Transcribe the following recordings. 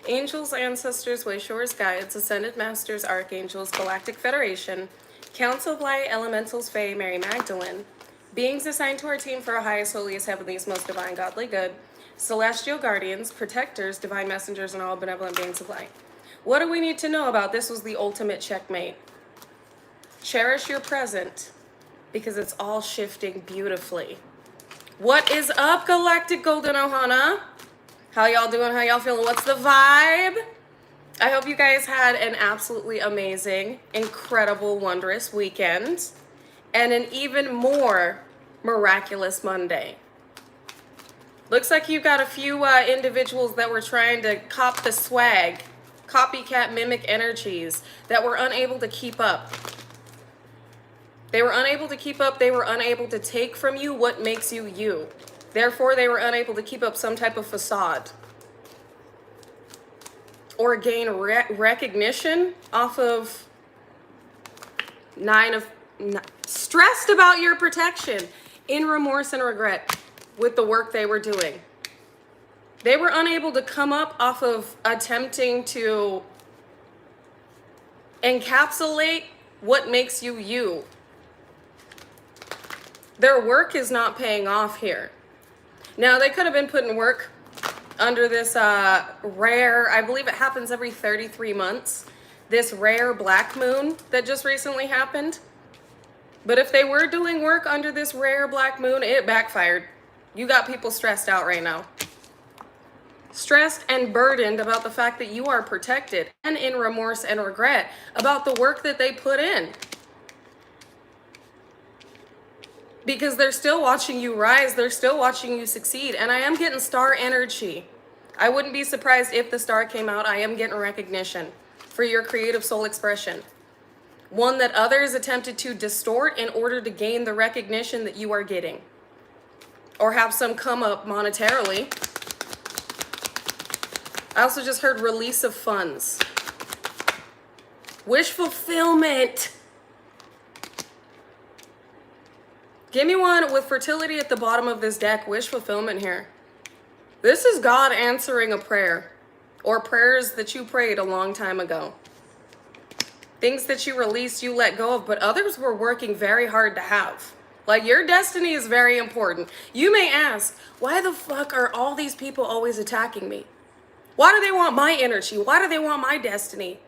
Angels, ancestors, wayshores, guides, ascended masters, archangels, galactic federation, council of light, elementals, fae, Mary Magdalene, beings assigned to our team for our highest, holiest, heavenliest, most divine, godly good, celestial guardians, protectors, divine messengers, and all benevolent beings of light. What do we need to know about this? Was the ultimate checkmate. Cherish your present, because it's all shifting beautifully. What is up, Galactic Golden Ohana? How y'all doing? How y'all feeling? What's the vibe? I hope you guys had an absolutely amazing, incredible, wondrous weekend and an even more miraculous Monday. Looks like you got a few individuals that were trying to cop the swag, copycat mimic energies that were unable to keep up. They were unable to keep up. They were unable to take from you what makes you you. Therefore, they were unable to keep up some type of facade or gain recognition off of stressed about your protection, in remorse and regret with the work they were doing. They were unable to come up off of attempting to encapsulate what makes you you. Their work is not paying off here. Now, they could have been putting work under this rare, I believe it happens every 33 months, this rare black moon that just recently happened. But if they were doing work under this rare black moon, it backfired. You got people stressed out right now. Stressed and burdened about the fact that you are protected and in remorse and regret about the work that they put in. Because they're still watching you rise, they're still watching you succeed. And I am getting star energy. I wouldn't be surprised if the star came out. I am getting recognition for your creative soul expression. One that others attempted to distort in order to gain the recognition that you are getting. Or have some come up monetarily. I also just heard release of funds. Wish fulfillment. Give me one with fertility at the bottom of this deck. Wish fulfillment here. This is God answering a prayer. Or prayers that you prayed a long time ago. Things that you released, you let go of, but others were working very hard to have. Like, your destiny is very important. You may ask, why the fuck are all these people always attacking me? Why do they want my energy? Why do they want my destiny?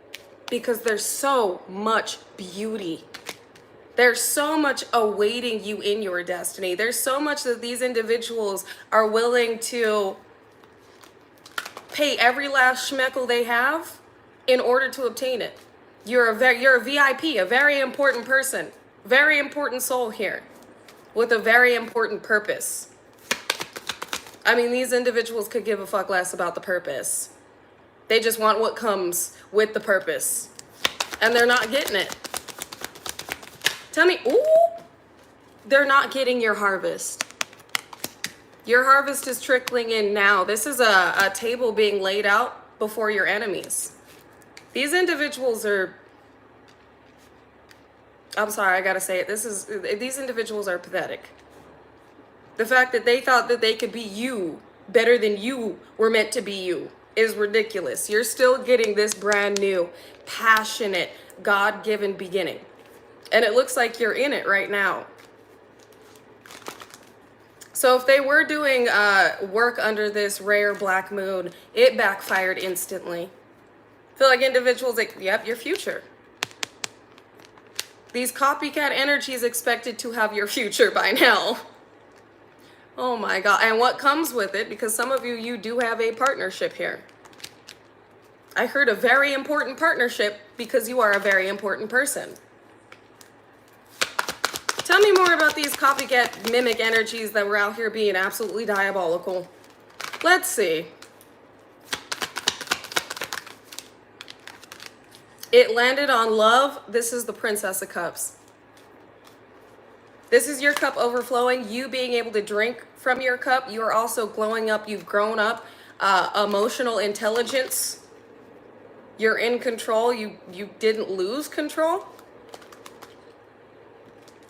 Because there's so much beauty. There's so much awaiting you in your destiny. There's so much that these individuals are willing to pay every last schmeckle they have in order to obtain it. You're a VIP, a very important person, very important soul here with a very important purpose. I mean, these individuals could give a fuck less about the purpose. They just want what comes with the purpose. And they're not getting it. Tell me, ooh, they're not getting your harvest. Your harvest is trickling in now. This is a table being laid out before your enemies. These individuals are, I'm sorry, I gotta say it. These individuals are pathetic. The fact that they thought that they could be you better than you were meant to be you is ridiculous. You're still getting this brand new, passionate, God-given beginning. And it looks like you're in it right now. So if they were doing work under this rare black moon, it backfired instantly. I feel like individuals like, yep, your future. These copycat energies expected to have your future by now. Oh my God. And what comes with it, because some of you do have a partnership here. I heard a very important partnership because you are a very important person. Tell me more about these copycat mimic energies that were out here being absolutely diabolical. Let's see. It landed on love. This is the Princess of Cups. This is your cup overflowing, you being able to drink from your cup. You are also glowing up. You've grown up. Emotional intelligence. You're in control. You didn't lose control.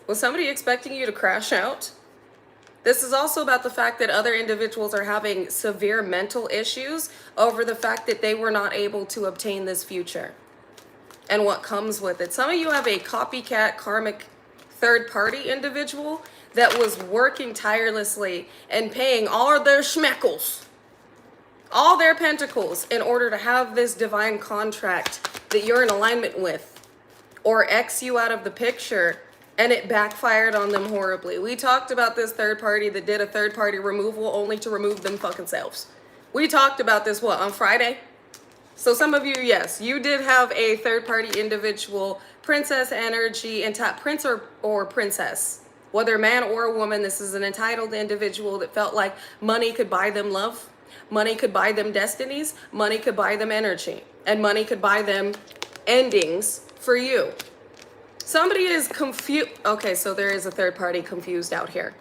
Was somebody expecting you to crash out? This is also about the fact that other individuals are having severe mental issues over the fact that they were not able to obtain this future and what comes with it. Some of you have a copycat karmic third-party individual that was working tirelessly and paying all of their schmeckles, all their pentacles, in order to have this divine contract that you're in alignment with, or X you out of the picture, and it backfired on them horribly. We talked about this third party that did a third party removal only to remove them fucking selves. We talked about this, what, on Friday? So some of you, yes, you did have a third party individual, princess energy, and prince or princess. Whether man or a woman, this is an entitled individual that felt like money could buy them love, money could buy them destinies, money could buy them energy, and money could buy them endings for you. Somebody is confused. Okay, so there is a third party confused out here.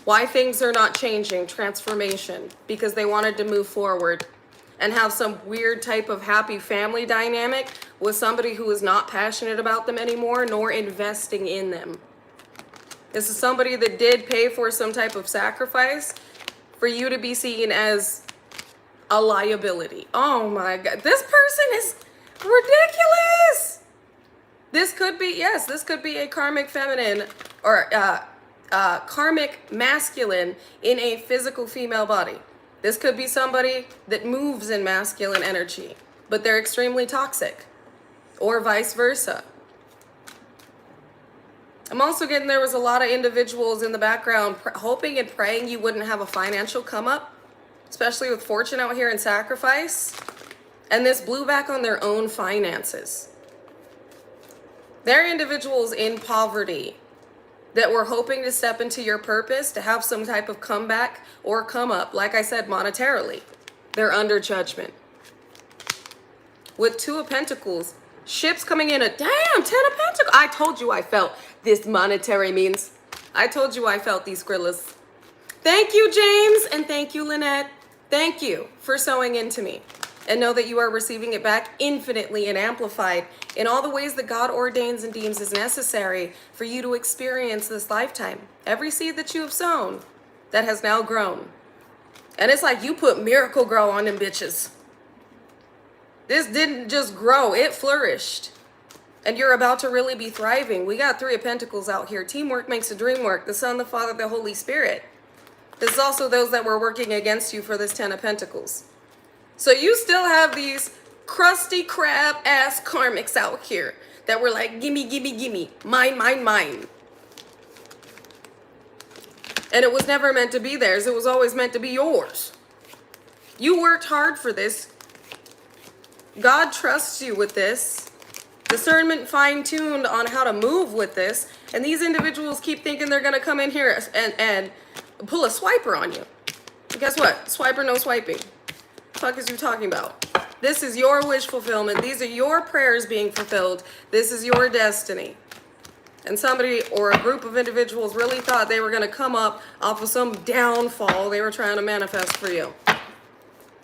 Why things are not changing, transformation, because they wanted to move forward and have some weird type of happy family dynamic with somebody who is not passionate about them anymore, nor investing in them. This is somebody that did pay for some type of sacrifice for you to be seen as a liability. Oh my God, this person is ridiculous. This could be, yes, this could be a karmic feminine or karmic masculine in a physical female body. This could be somebody that moves in masculine energy, but they're extremely toxic, or vice versa. I'm also getting there was a lot of individuals in the background hoping and praying you wouldn't have a financial come up, especially with fortune out here and sacrifice. And this blew back on their own finances. There are individuals in poverty that were hoping to step into your purpose, to have some type of comeback or come up, like I said, monetarily. They're under judgment. With Two of Pentacles, ships coming in at, damn, 10 of Pentacles. I told you I felt this monetary means. I told you I felt these gorillas. Thank you, James, and thank you, Lynette. Thank you for sewing into me. And know that you are receiving it back infinitely and amplified in all the ways that God ordains and deems is necessary for you to experience this lifetime. Every seed that you have sown that has now grown. And it's like you put Miracle Grow on them bitches. This didn't just grow, it flourished. And you're about to really be thriving. We got Three of Pentacles out here. Teamwork makes the dream work. The Son, the Father, the Holy Spirit. This is also those that were working against you for this 10 of Pentacles. So you still have these crusty crab ass karmics out here that were like, gimme, gimme, gimme, mine, mine, mine. And it was never meant to be theirs. It was always meant to be yours. You worked hard for this. God trusts you with this. Discernment fine-tuned on how to move with this. And these individuals keep thinking they're going to come in here and pull a swiper on you. And guess what? Swiper, no swiping. Fuck is you talking about? This is your wish fulfillment. These are your prayers being fulfilled. This is your destiny. And somebody or a group of individuals really thought they were going to come up off of some downfall they were trying to manifest for you,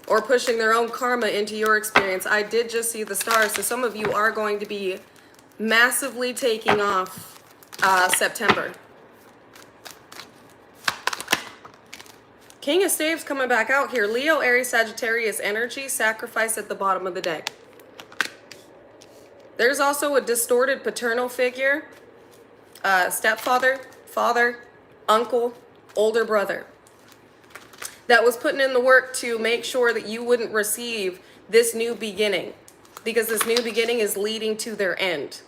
or pushing their own karma into your experience. I did just see the stars, so some of you are going to be massively taking off September. King of Staves coming back out here. Leo, Aries, Sagittarius energy, sacrifice at the bottom of the deck. There's also a distorted paternal figure, stepfather, father, uncle, older brother, that was putting in the work to make sure that you wouldn't receive this new beginning, because this new beginning is leading to their end.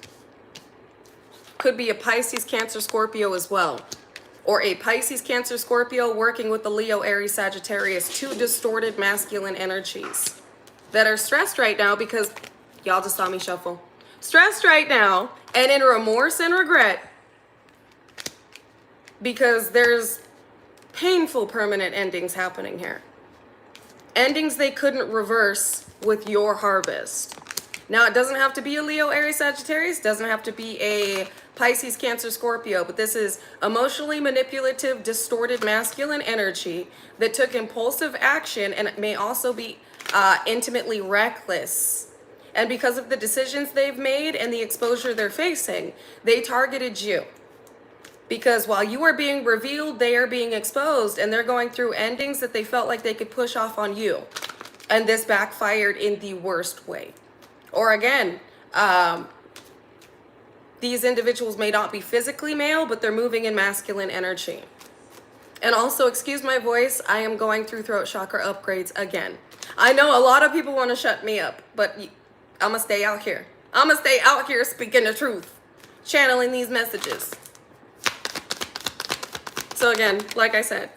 Could be a Pisces, Cancer, Scorpio as well. Or a Pisces, Cancer, Scorpio working with the Leo, Aries, Sagittarius, two distorted masculine energies that are stressed right now because y'all just saw me shuffle. Stressed right now and in remorse and regret because there's painful permanent endings happening here. Endings they couldn't reverse with your harvest. Now, it doesn't have to be a Leo, Aries, Sagittarius. Doesn't have to be a Pisces, Cancer, Scorpio. But this is emotionally manipulative, distorted masculine energy that took impulsive action, and it may also be intimately reckless. And because of the decisions they've made and the exposure they're facing, they targeted you. Because while you are being revealed, they are being exposed, and they're going through endings that they felt like they could push off on you. And this backfired in the worst way. Or again, these individuals may not be physically male, but they're moving in masculine energy. And also, excuse my voice, I am going through throat chakra upgrades again. I know a lot of people want to shut me up, but I'm going to stay out here. I'm going to stay out here speaking the truth, channeling these messages. So again, like I said,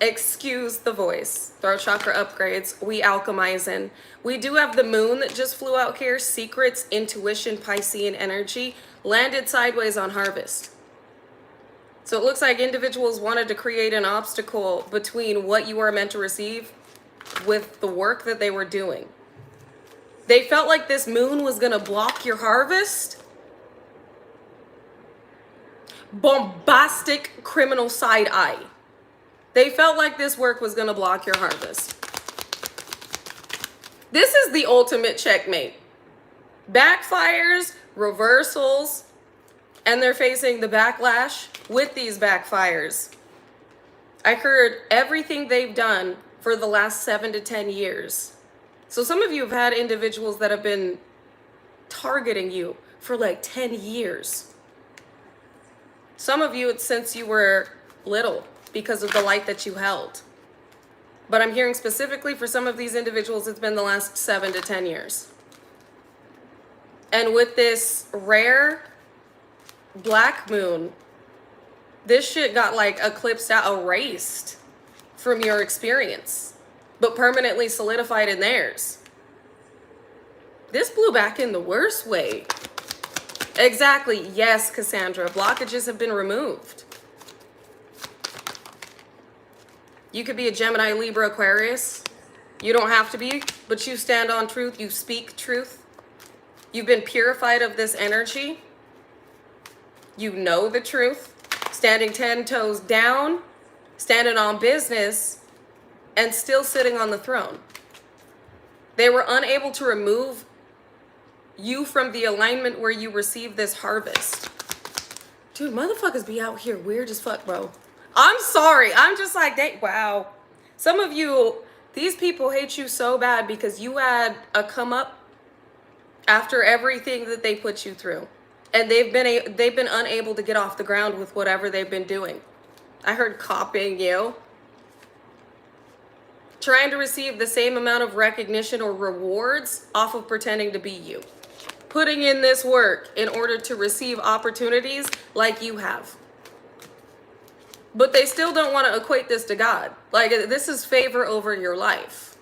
excuse the voice. Throat chakra upgrades, we alchemizing. We do have the moon that just flew out here. Secrets, intuition, Piscean energy, landed sideways on harvest. So it looks like individuals wanted to create an obstacle between what you are meant to receive with the work that they were doing. They felt like this moon was going to block your harvest. Bombastic criminal side eye. They felt like this work was going to block your harvest. This is the ultimate checkmate. Backfires, reversals, and they're facing the backlash with these backfires. I heard everything they've done for the last 7 to 10 years. So some of you have had individuals that have been targeting you for like 10 years. Some of you, it's since you were little because of the light that you held. But I'm hearing specifically for some of these individuals, it's been the last 7 to 10 years. And with this rare black moon, this shit got like eclipsed out, erased from your experience, but permanently solidified in theirs. This blew back in the worst way. Exactly. Yes, Cassandra. Blockages have been removed. You could be a Gemini, Libra, Aquarius. You don't have to be, but you stand on truth. You speak truth. You've been purified of this energy. You know the truth. Standing 10 toes down, standing on business, and still sitting on the throne. They were unable to remove you from the alignment where you receive this harvest. Dude, motherfuckers be out here weird as fuck, bro. I'm sorry. I'm just like, wow. Some of you, these people hate you so bad because you had a come up after everything that they put you through. And they've been unable to get off the ground with whatever they've been doing. I heard copying you. Trying to receive the same amount of recognition or rewards off of pretending to be you. Putting in this work in order to receive opportunities like you have. But they still don't want to equate this to God. Like, this is favor over your life.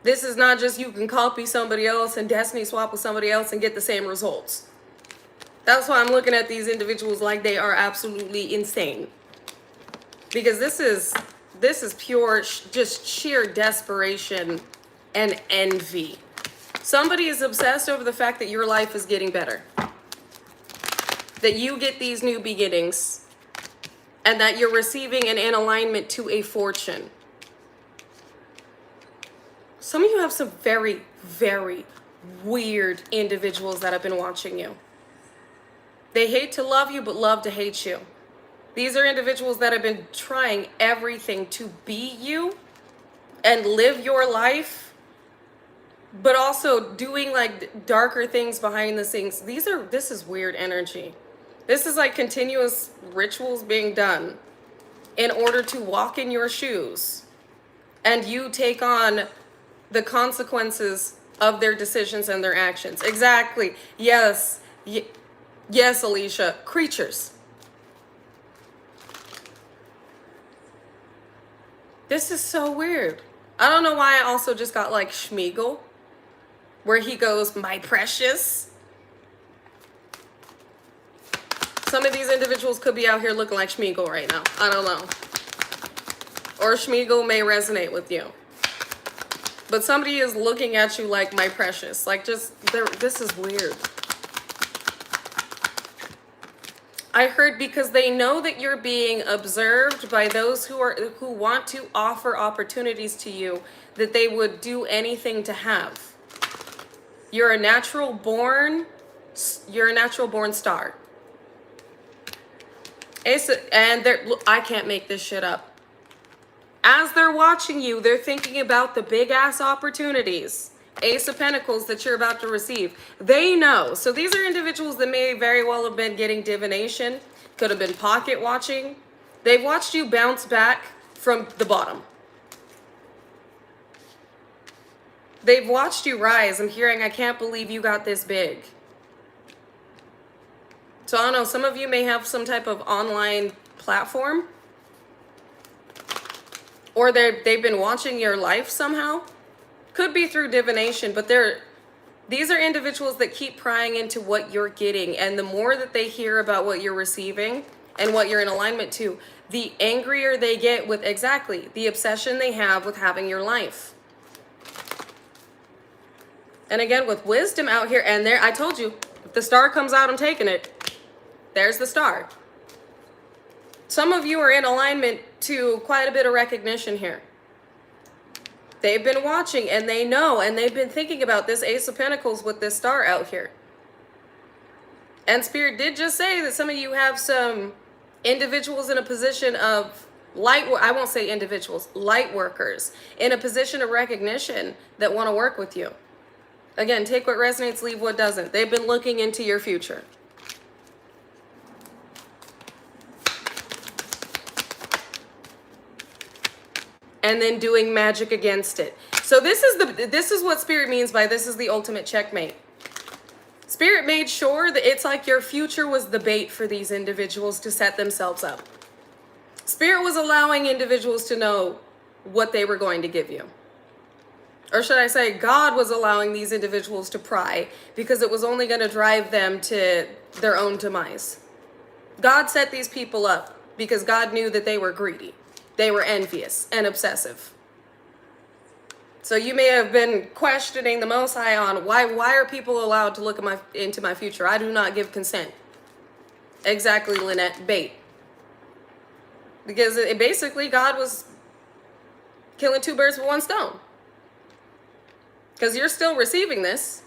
This is not just you can copy somebody else and destiny swap with somebody else and get the same results. That's why I'm looking at these individuals like they are absolutely insane. Because this is pure, just sheer desperation and envy. Somebody is obsessed over the fact that your life is getting better. That you get these new beginnings. And that you're receiving and in alignment to a fortune. Some of you have some very, very weird individuals that have been watching you. They hate to love you, but love to hate you. These are individuals that have been trying everything to be you and live your life, but also doing like darker things behind the scenes. This is weird energy. This is like continuous rituals being done in order to walk in your shoes and you take on the consequences of their decisions and their actions. Exactly. Yes. Yes, Alicia. Creatures. This is so weird. I don't know why I also just got like Schmeagol, where he goes, my precious. Some of these individuals could be out here looking like Schmeagol right now. I don't know. Or Schmeagol may resonate with you. But somebody is looking at you like my precious. Like this is weird. I heard because they know that you're being observed by those who want to offer opportunities to you, that they would do anything to have. You're a natural born star. And I can't make this shit up. As they're watching you, they're thinking about the big ass opportunities. Ace of Pentacles that you're about to receive. They know. So these are individuals that may very well have been getting divination, could have been pocket watching. They've watched you bounce back from the bottom. They've watched you rise. I'm hearing, I can't believe you got this big. So I don't know, some of you may have some type of online platform, or they've been watching your life somehow. Could be through divination, but these are individuals that keep prying into what you're getting, and the more that they hear about what you're receiving and what you're in alignment to, the angrier they get with exactly the obsession they have with having your life. And again, with wisdom out here, and there, I told you, if the star comes out, I'm taking it. There's the star. Some of you are in alignment to quite a bit of recognition here. They've been watching and they know, and they've been thinking about this Ace of Pentacles with this star out here. And Spirit did just say that some of you have some individuals in a position of I won't say individuals, light workers in a position of recognition that want to work with you. Again, take what resonates, leave what doesn't. They've been looking into your future. And then doing magic against it. So this is what Spirit means by this is the ultimate checkmate. Spirit made sure that it's like your future was the bait for these individuals to set themselves up. Spirit was allowing individuals to know what they were going to give you. Or should I say, God was allowing these individuals to pry because it was only going to drive them to their own demise. God set these people up because God knew that they were greedy. They were envious and obsessive. So you may have been questioning the Most High on why are people allowed to look at into my future? I do not give consent. Exactly, Lynette, bait. Because basically God was killing two birds with one stone. Because you're still receiving this.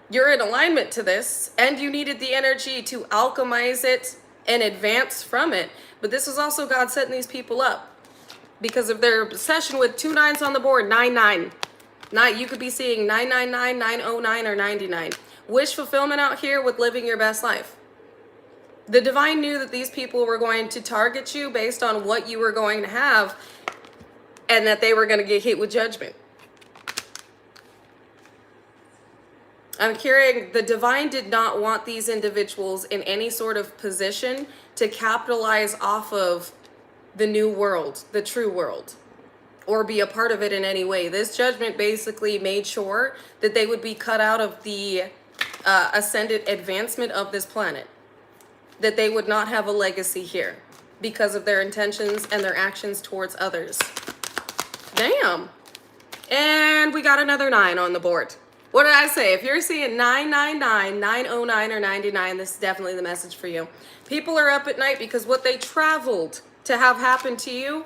You're in alignment to this. And you needed the energy to alchemize it and advance from it. But this was also God setting these people up. Because of their obsession with 2 9s on the board, 9-9. You could be seeing 999, 909, or 99. Wish fulfillment out here with living your best life. The divine knew that these people were going to target you based on what you were going to have, and that they were going to get hit with judgment. I'm hearing the divine did not want these individuals in any sort of position to capitalize off of the new world, the true world, or be a part of it in any way. This judgment basically made sure that they would be cut out of the ascended advancement of this planet, that they would not have a legacy here because of their intentions and their actions towards others. Damn. And we got another 9 on the board. What did I say? If you're seeing 999, 909, or 99, this is definitely the message for you. People are up at night because what they traveled to have happen to you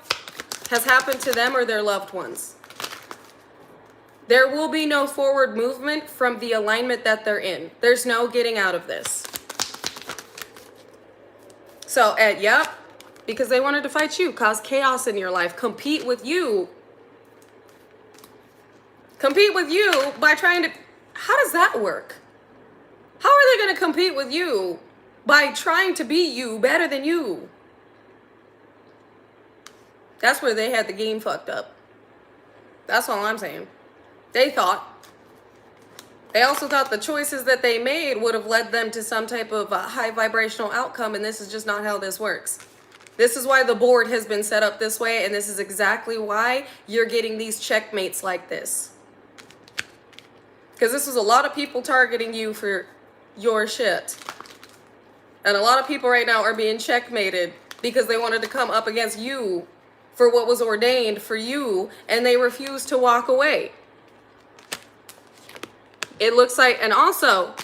has happened to them or their loved ones. There will be no forward movement from the alignment that they're in. There's no getting out of this. So, yep, because they wanted to fight you, cause chaos in your life, compete with you by trying to, how does that work? How are they going to compete with you by trying to be you better than you? That's where they had the game fucked up. That's all I'm saying. They also thought the choices that they made would have led them to some type of high vibrational outcome, and this is just not how this works. This is why the board has been set up this way, and this is exactly why you're getting these checkmates like this. Because this was a lot of people targeting you for your shit. And a lot of people right now are being checkmated because they wanted to come up against you for what was ordained for you, and they refused to walk away. It looks like, and also,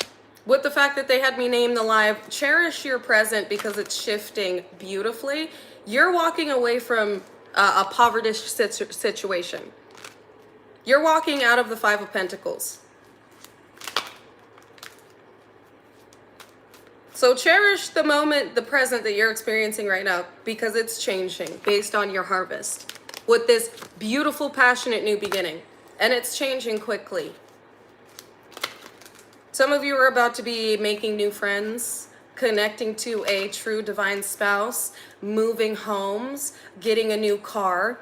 with the fact that they had me name the live, cherish your present because it's shifting beautifully. You're walking away from a poverty situation. You're walking out of the 5 of Pentacles. So cherish the moment, the present that you're experiencing right now, because it's changing based on your harvest with this beautiful, passionate new beginning. And it's changing quickly. Some of you are about to be making new friends, connecting to a true divine spouse, moving homes, getting a new car,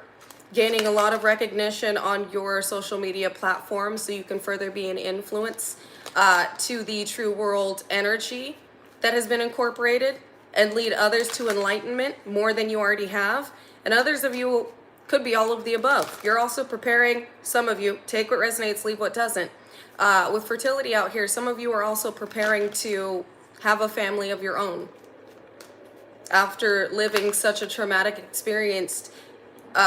gaining a lot of recognition on your social media platforms so you can further be an influence to the true world energy that has been incorporated and lead others to enlightenment more than you already have. And others of you could be all of the above. You're also preparing, some of you, take what resonates, leave what doesn't. With fertility out here, some of you are also preparing to have a family of your own after living such a traumatic experience in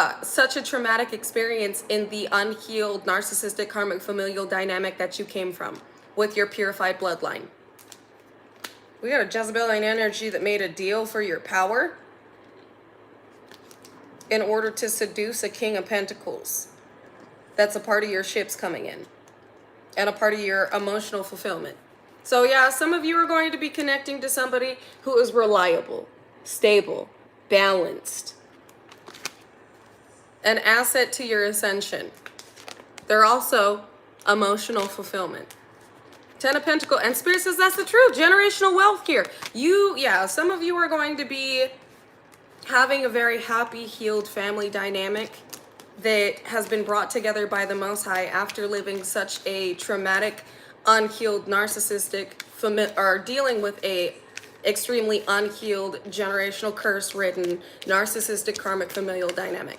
the unhealed narcissistic karmic familial dynamic that you came from with your purified bloodline. We got a Jezebelian energy that made a deal for your power in order to seduce a King of Pentacles. That's a part of your ships coming in and a part of your emotional fulfillment. So yeah, some of you are going to be connecting to somebody who is reliable, stable, balanced, an asset to your ascension. They're also emotional fulfillment. Ten of Pentacles, and Spirit says that's the truth. Generational wealth here. Some of you are going to be having a very happy, healed family dynamic that has been brought together by the Most High after living such a traumatic, unhealed, narcissistic, or dealing with a extremely unhealed, generational, curse-ridden, narcissistic, karmic familial dynamic.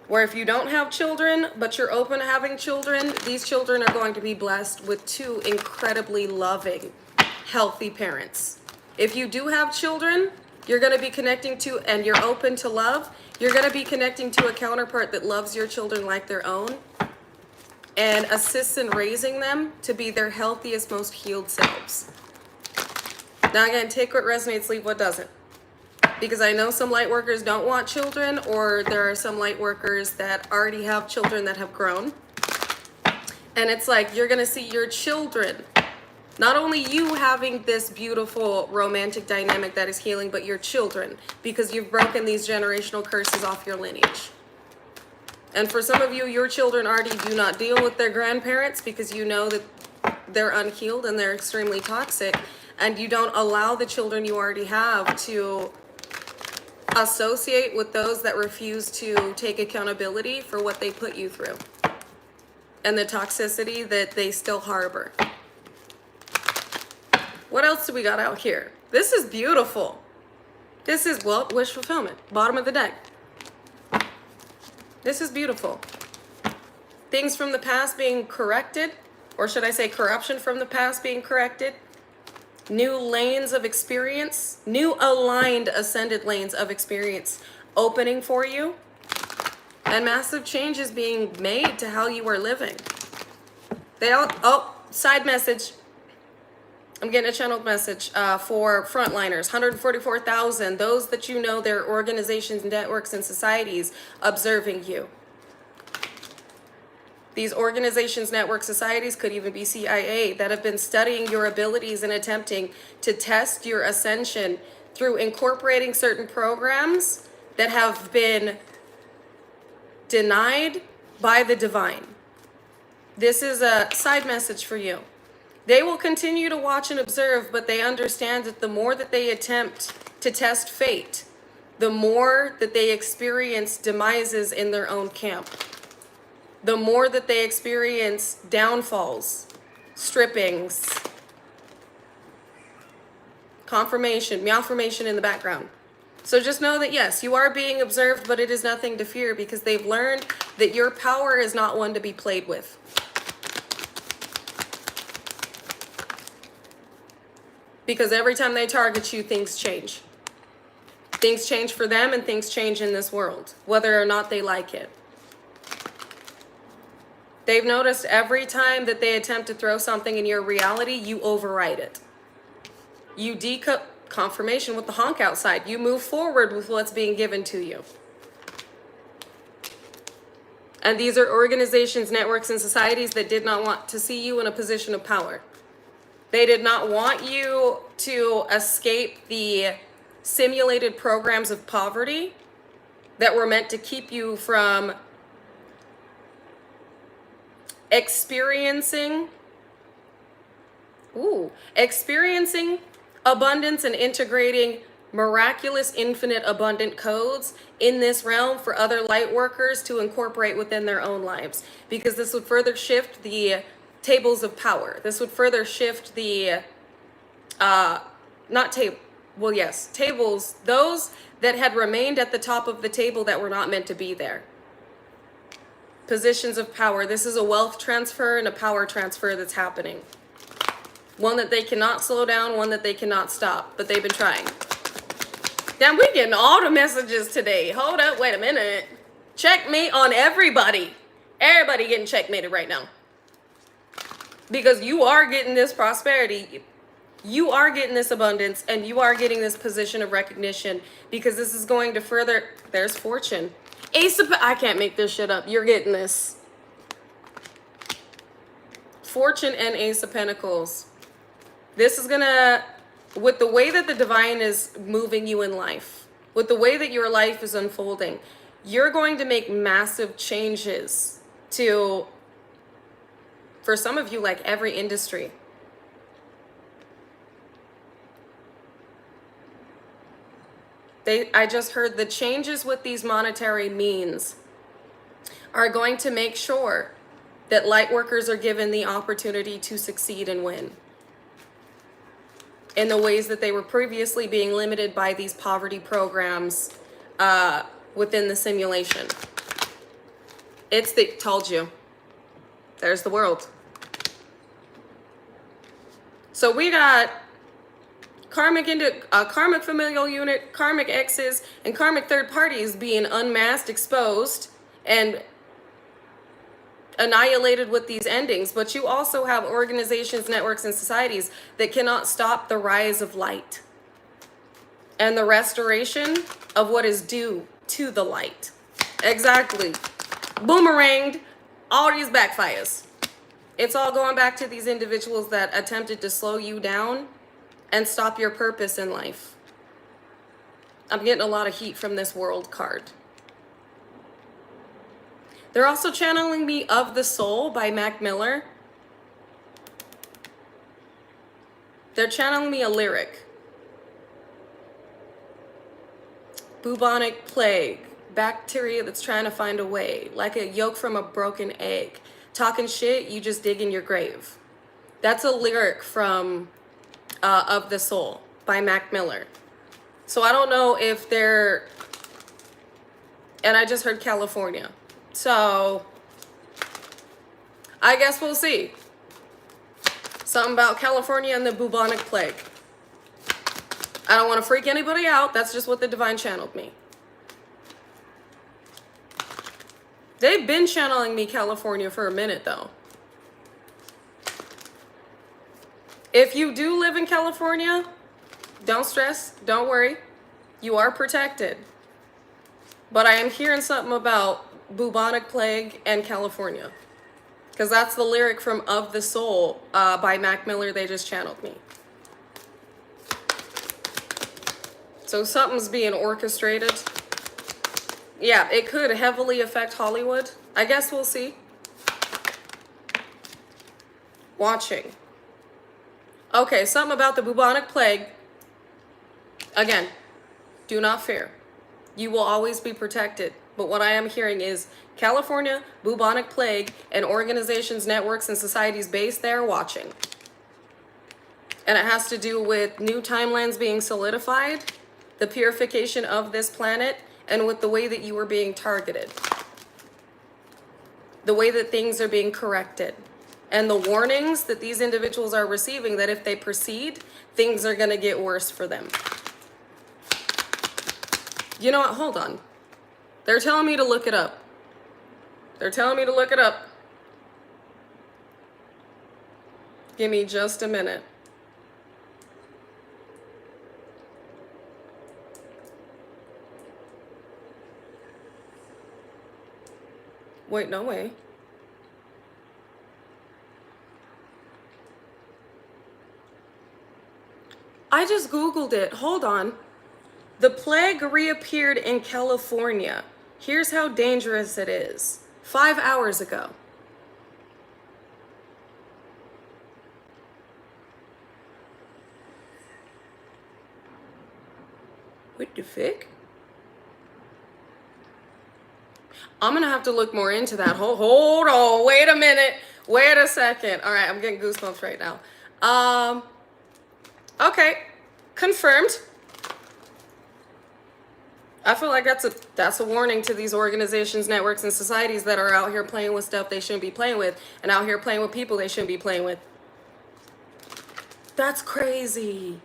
Where if you don't have children, but you're open to having children, these children are going to be blessed with two incredibly loving, healthy parents. If you do have children, you're going to be connecting to, and you're open to love, you're going to be connecting to a counterpart that loves your children like their own and assists in raising them to be their healthiest, most healed selves. Now again, take what resonates, leave what doesn't. Because I know some light workers don't want children, or there are some light workers that already have children that have grown. And it's like you're going to see your children, not only you having this beautiful romantic dynamic that is healing, but your children, because you've broken these generational curses off your lineage. And for some of you, your children already do not deal with their grandparents because you know that they're unhealed and they're extremely toxic, and you don't allow the children you already have to associate with those that refuse to take accountability for what they put you through and the toxicity that they still harbor. What else do we got out here? This is beautiful. This is, well, wish fulfillment. Bottom of the deck. This is beautiful. Things from the past being corrected, or should I say corruption from the past being corrected. New lanes of experience, new aligned ascended lanes of experience opening for you, and massive changes being made to how you are living. Side message. I'm getting a channeled message for frontliners, 144,000, those that you know, their organizations, networks, and societies observing you. These organizations, networks, societies could even be CIA that have been studying your abilities and attempting to test your ascension through incorporating certain programs that have been denied by the divine. This is a side message for you. They will continue to watch and observe, but they understand that the more that they attempt to test fate, the more that they experience demises in their own camp. The more that they experience downfalls, strippings, confirmation, malformation in the background. So just know that yes, you are being observed, but it is nothing to fear because they've learned that your power is not one to be played with. Because every time they target you, things change. Things change for them and things change in this world, whether or not they like it. They've noticed every time that they attempt to throw something in your reality, you override it. You confirmation with the honk outside. You move forward with what's being given to you. And these are organizations, networks, and societies that did not want to see you in a position of power. They did not want you to escape the simulated programs of poverty that were meant to keep you from experiencing abundance and integrating miraculous, infinite, abundant codes in this realm for other light workers to incorporate within their own lives. Because this would further shift the tables of power. This would further shift the, tables, those that had remained at the top of the table that were not meant to be there. Positions of power. This is a wealth transfer and a power transfer that's happening. One that they cannot slow down, one that they cannot stop, but they've been trying. Damn, we're getting all the messages today. Hold up, wait a minute. Checkmate on everybody. Everybody getting checkmated right now. Because you are getting this prosperity. You are getting this abundance, and you are getting this position of recognition, because this is going to further, there's fortune. Ace of, I can't make this shit up. You're getting this. Fortune and Ace of Pentacles. This is gonna, with the way that the divine is moving you in life, with the way that your life is unfolding, you're going to make massive changes to, for some of you, like every industry. I just heard the changes with these monetary means are going to make sure that light workers are given the opportunity to succeed and win in the ways that they were previously being limited by these poverty programs within the simulation. It's the, told you. There's the world. So we got karmic karmic familial unit, karmic exes, and karmic third parties being unmasked, exposed, and annihilated with these endings. But you also have organizations, networks, and societies that cannot stop the rise of light and the restoration of what is due to the light. Exactly. Boomeranged all these backfires. It's all going back to these individuals that attempted to slow you down and stop your purpose in life. I'm getting a lot of heat from this world card. They're also channeling me Of the Soul by Mac Miller. They're channeling me a lyric. Bubonic plague, bacteria that's trying to find a way, like a yolk from a broken egg. Talking shit, you just dig in your grave. That's a lyric from Of the Soul by Mac Miller. So I don't know if they're, and I just heard California. So I guess we'll see. Something about California and the bubonic plague. I don't want to freak anybody out. That's just what the divine channeled me. They've been channeling me California for a minute though. If you do live in California, don't stress, don't worry. You are protected. But I am hearing something about bubonic plague and California. Because that's the lyric from Of the Soul by Mac Miller. They just channeled me. So something's being orchestrated. Yeah, it could heavily affect Hollywood. I guess we'll see. Watching. Okay, something about the bubonic plague. Again, do not fear. You will always be protected. But what I am hearing is California, bubonic plague, and organizations, networks, and societies based there watching. And it has to do with new timelines being solidified, the purification of this planet, and with the way that you are being targeted. The way that things are being corrected. And the warnings that these individuals are receiving that if they proceed, things are going to get worse for them. You know what? Hold on. They're telling me to look it up. They're telling me to look it up. Give me just a minute. Wait, no way. I just Googled it. Hold on. The plague reappeared in California. Here's how dangerous it is. 5 hours ago. What the fuck? I'm gonna have to look more into that. Hold on. Wait a minute. Wait a second. All right, I'm getting goosebumps right now. Okay, confirmed. I feel like that's a warning to these organizations, networks, and societies that are out here playing with stuff they shouldn't be playing with, and out here playing with people they shouldn't be playing with. That's crazy.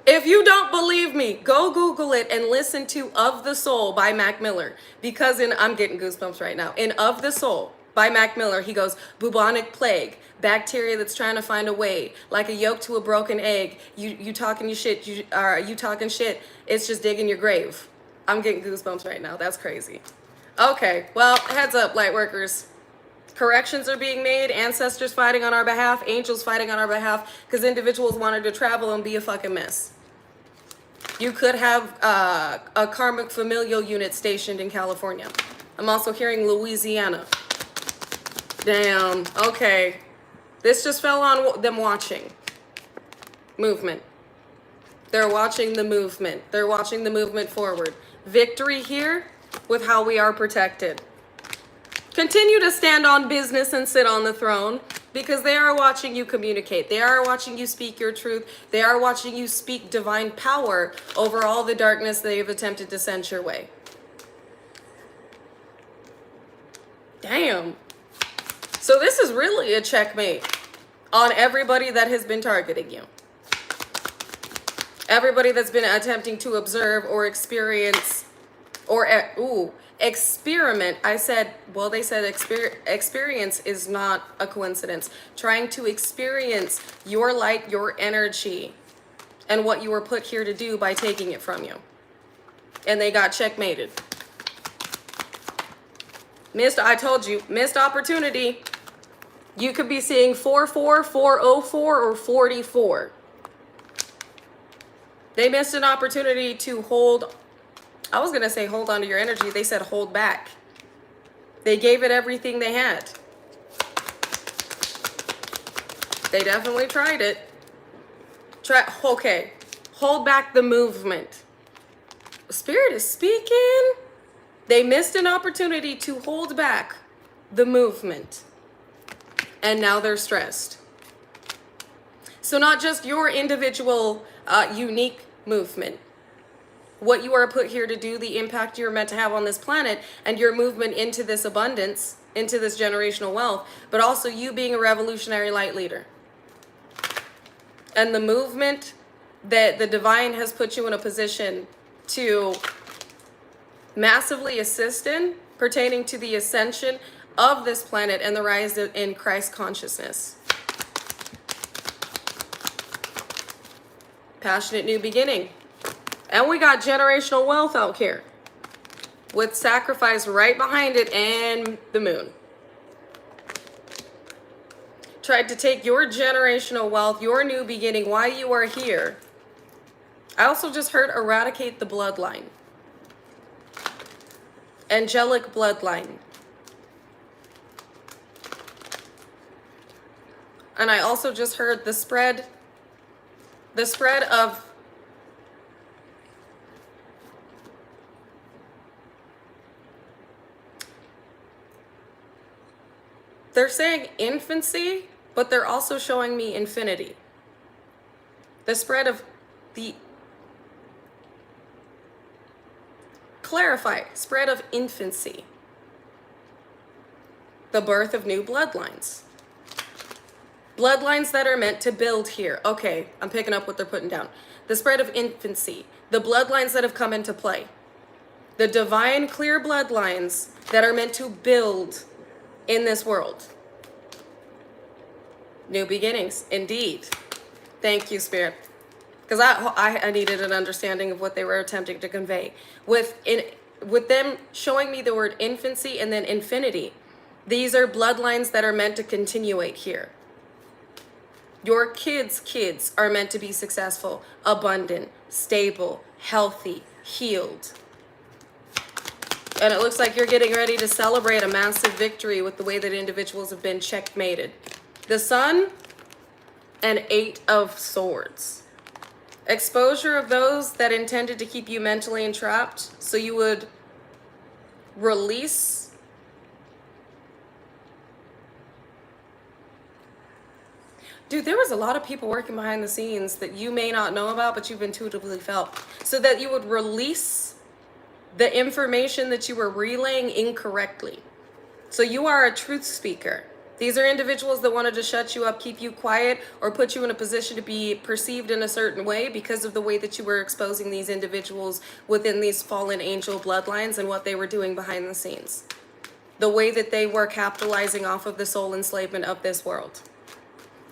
If you don't believe me, go Google it and listen to Of the Soul by Mac Miller. Because I'm getting goosebumps right now. In Of the Soul by Mac Miller, he goes, bubonic plague, bacteria that's trying to find a way, like a yolk to a broken egg. You talking your shit, you talking shit, it's just digging your grave. I'm getting goosebumps right now. That's crazy. Okay, well, heads up, light workers. Corrections are being made, ancestors fighting on our behalf, angels fighting on our behalf, because individuals wanted to travel and be a fucking mess. You could have a karmic familial unit stationed in California. I'm also hearing Louisiana. Damn, okay. This just fell on them watching. Movement. They're watching the movement. They're watching the movement forward. Victory here with how we are protected. Continue to stand on business and sit on the throne, because they are watching you communicate. They are watching you speak your truth. They are watching you speak divine power over all the darkness they have attempted to send your way. Damn. So this is really a checkmate on everybody that has been targeting you. Everybody that's been attempting to observe or experience or experiment. I said, well, they said experience is not a coincidence. Trying to experience your light, your energy, and what you were put here to do by taking it from you. And they got checkmated. I told you, missed opportunity. You could be seeing 44, 404, or 44. They missed an opportunity to hold. I was going to say hold on to your energy. They said hold back. They gave it everything they had. They definitely tried it. Okay. Hold back the movement. Spirit is speaking. They missed an opportunity to hold back the movement. And now they're stressed. So not just your individual, unique movement. What you are put here to do, the impact you're meant to have on this planet, and your movement into this abundance, into this generational wealth, but also you being a revolutionary light leader. And the movement that the divine has put you in a position to massively assist in, pertaining to the ascension of this planet and the rise in Christ consciousness. Passionate new beginning. And we got generational wealth out here with sacrifice right behind it and the moon. Tried to take your generational wealth, your new beginning, why you are here. I also just heard eradicate the bloodline. Angelic bloodline. And I also just heard the spread of they're saying infancy, but they're also showing me infinity. The spread of the spread of infancy. The birth of new bloodlines. Bloodlines that are meant to build here. Okay, I'm picking up what they're putting down. The spread of infancy. The bloodlines that have come into play. The divine clear bloodlines that are meant to build in this world. New beginnings, indeed. Thank you, Spirit. Because I needed an understanding of what they were attempting to convey. With them showing me the word infancy and then infinity, these are bloodlines that are meant to continuate here. Your kids are meant to be successful, abundant, stable, healthy, healed. And it looks like you're getting ready to celebrate a massive victory with the way that individuals have been checkmated. The Sun and 8 of Swords. Exposure of those that intended to keep you mentally entrapped, so you would release. Dude, there was a lot of people working behind the scenes that you may not know about, but you've intuitively felt. So that you would release the information that you were relaying incorrectly. So you are a truth speaker. These are individuals that wanted to shut you up, keep you quiet, or put you in a position to be perceived in a certain way because of the way that you were exposing these individuals within these fallen angel bloodlines and what they were doing behind the scenes. The way that they were capitalizing off of the soul enslavement of this world.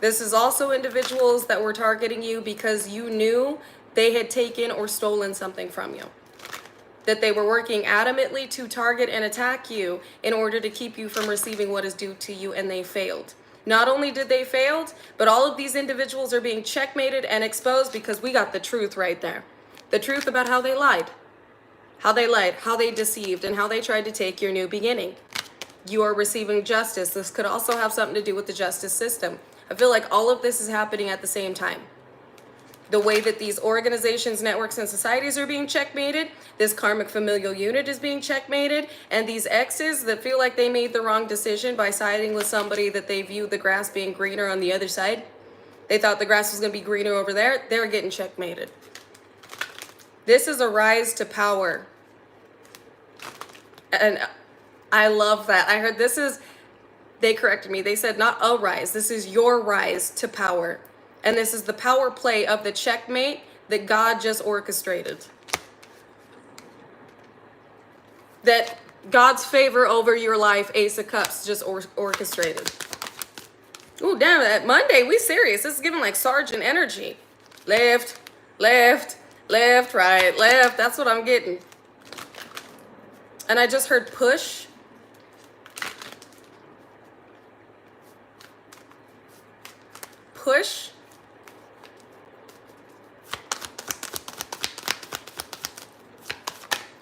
This is also individuals that were targeting you because you knew they had taken or stolen something from you. That they were working adamantly to target and attack you in order to keep you from receiving what is due to you, and they failed. Not only did they fail, but all of these individuals are being checkmated and exposed because we got the truth right there. The truth about how they lied, how they deceived, and how they tried to take your new beginning. You are receiving justice. This could also have something to do with the justice system. I feel like all of this is happening at the same time. The way that these organizations, networks, and societies are being checkmated, this karmic familial unit is being checkmated, and these exes that feel like they made the wrong decision by siding with somebody that they viewed the grass being greener on the other side. They thought the grass was going to be greener over there. They're getting checkmated. This is a rise to power. And I love that. I heard this is, they corrected me. They said not a rise. This is your rise to power. And this is the power play of the checkmate that God just orchestrated. That God's favor over your life, Ace of Cups, just orchestrated. Ooh, damn it. Monday, we serious. This is giving like sergeant energy. Left, left, left, right, left. That's what I'm getting. And I just heard push. Push.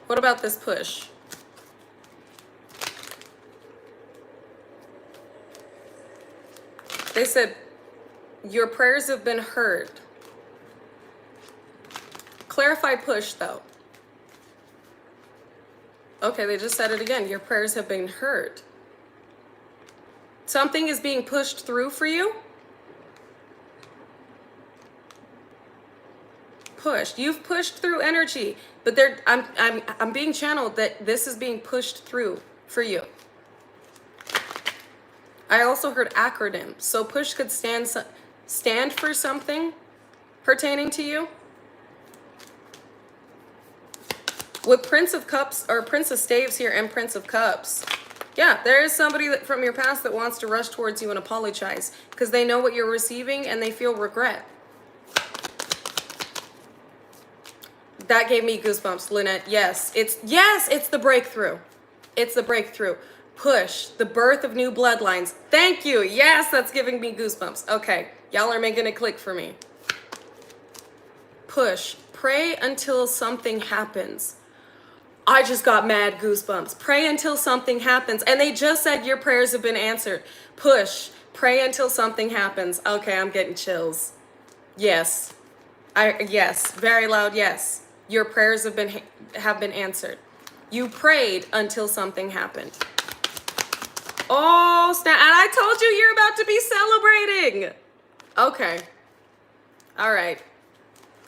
What about this push? They said, your prayers have been heard. Clarify push, though. Okay, they just said it again. Your prayers have been heard. Something is being pushed through for you. Pushed. You've pushed through energy, but I'm being channeled that this is being pushed through for you. I also heard acronym. So push could stand for something pertaining to you. With Prince of Cups or Prince of Staves here and Prince of Cups. Yeah, there is somebody that, from your past that wants to rush towards you and apologize because they know what you're receiving and they feel regret. That gave me goosebumps, Lynette. Yes, it's the breakthrough. It's the breakthrough. Push, the birth of new bloodlines. Thank you. Yes, that's giving me goosebumps. Okay, y'all are making it click for me. Push, pray until something happens. I just got mad goosebumps. Pray until something happens. And they just said your prayers have been answered. Push, pray until something happens. Okay, I'm getting chills. Yes. Yes, very loud yes. Your prayers have been answered. You prayed until something happened. Oh, snap. And I told you you're about to be celebrating. Okay. All right.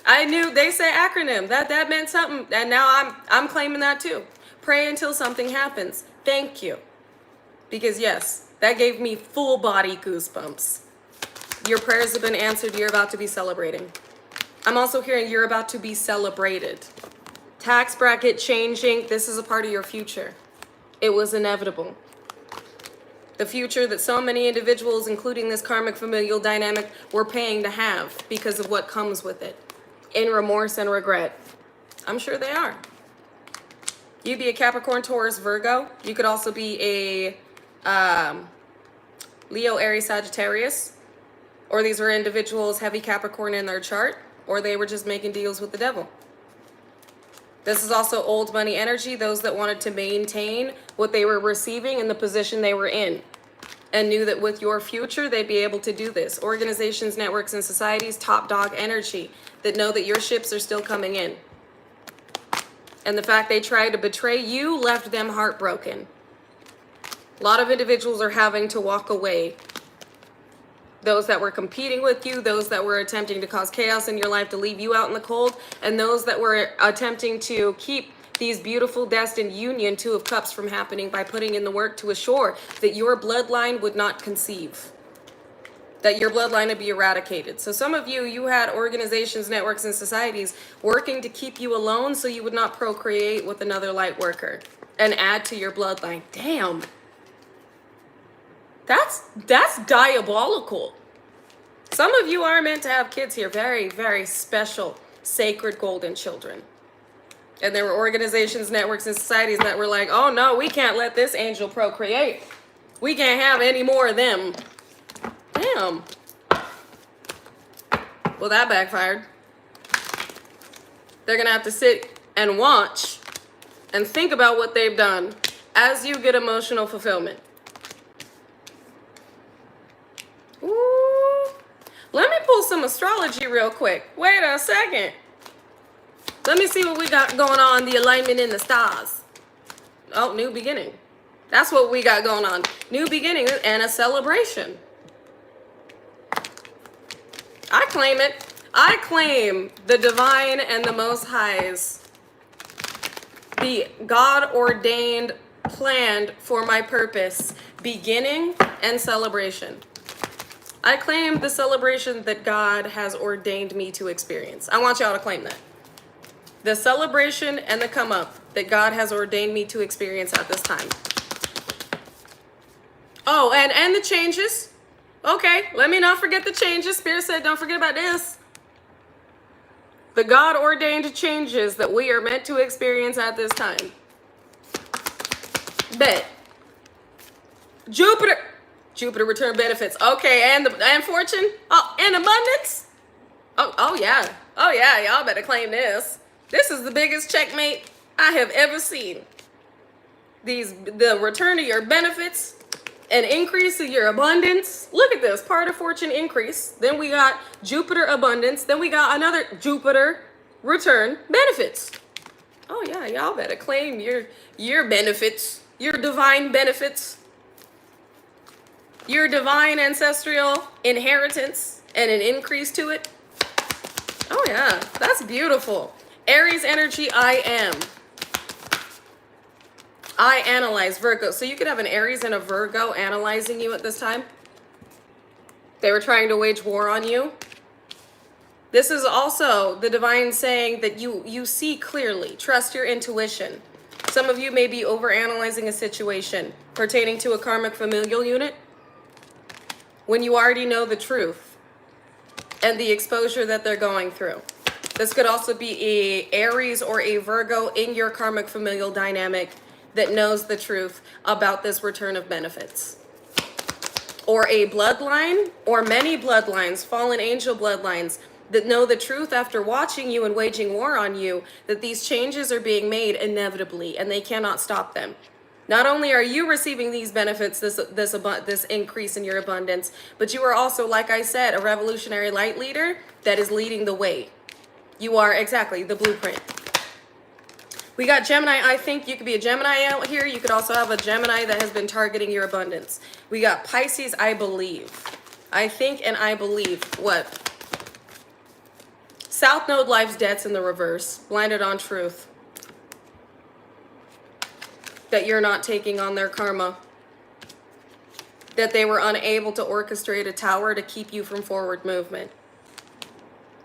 I knew they say acronym. That meant something. And now I'm claiming that too. Pray until something happens. Thank you. Because yes, that gave me full body goosebumps. Your prayers have been answered. You're about to be celebrating. I'm also hearing you're about to be celebrated. Tax bracket changing. This is a part of your future. It was inevitable. The future that so many individuals, including this karmic familial dynamic, were paying to have because of what comes with it. In remorse and regret. I'm sure they are. You'd be a Capricorn, Taurus, Virgo. You could also be a Leo, Aries, Sagittarius. Or these were individuals heavy Capricorn in their chart, or they were just making deals with the devil. This is also old money energy, those that wanted to maintain what they were receiving in the position they were in, and knew that with your future, they'd be able to do this. Organizations, networks, and societies, top dog energy, that know that your ships are still coming in. And the fact they tried to betray you left them heartbroken. A lot of individuals are having to walk away. Those that were competing with you, those that were attempting to cause chaos in your life to leave you out in the cold, and those that were attempting to keep these beautiful destined union, Two of Cups, from happening by putting in the work to assure that your bloodline would not conceive, that your bloodline would be eradicated. So some of you, you had organizations, networks, and societies working to keep you alone so you would not procreate with another light worker and add to your bloodline. Damn. That's diabolical. Some of you are meant to have kids here. Very, very special, sacred golden children. And there were organizations, networks, and societies that were like, oh no, we can't let this angel procreate. We can't have any more of them. Damn. Well, that backfired. They're going to have to sit and watch and think about what they've done as you get emotional fulfillment. Ooh. Let me pull some astrology real quick. Wait a second. Let me see what we got going on, the alignment in the stars. Oh, new beginning. That's what we got going on. New beginning and a celebration. I claim it. I claim the divine and the Most High's, the God-ordained, planned for my purpose, beginning and celebration. I claim the celebration that God has ordained me to experience. I want y'all to claim that. The celebration and the come up that God has ordained me to experience at this time. Oh, and the changes. Okay, let me not forget the changes. Spirit said, don't forget about this. The God-ordained changes that we are meant to experience at this time. Bet. Jupiter return benefits. Okay, and fortune. Oh, and abundance. Oh yeah. Oh yeah, y'all better claim this. This is the biggest checkmate I have ever seen. The return of your benefits, an increase in your abundance. Look at this, part of fortune increase. Then we got Jupiter abundance. Then we got another Jupiter return benefits. Oh yeah, y'all better claim your benefits, your divine benefits, your divine ancestral inheritance, and an increase to it. Oh yeah, that's beautiful. Aries energy, I am. I analyze Virgo. So you could have an Aries and a Virgo analyzing you at this time. They were trying to wage war on you. This is also the divine saying that you see clearly. Trust your intuition. Some of you may be overanalyzing a situation pertaining to a karmic familial unit when you already know the truth and the exposure that they're going through. This could also be a Aries or a Virgo in your karmic familial dynamic that knows the truth about this return of benefits. Or a bloodline, or many bloodlines, fallen angel bloodlines, that know the truth after watching you and waging war on you, that these changes are being made inevitably and they cannot stop them. Not only are you receiving these benefits, this increase in your abundance, but you are also, like I said, a revolutionary light leader that is leading the way. You are exactly the blueprint. We got Gemini. I think you could be a Gemini out here. You could also have a Gemini that has been targeting your abundance. We got Pisces, I believe. I think and I believe. What? South Node, life's debts in the reverse. Blinded on truth. That you're not taking on their karma. That they were unable to orchestrate a tower to keep you from forward movement.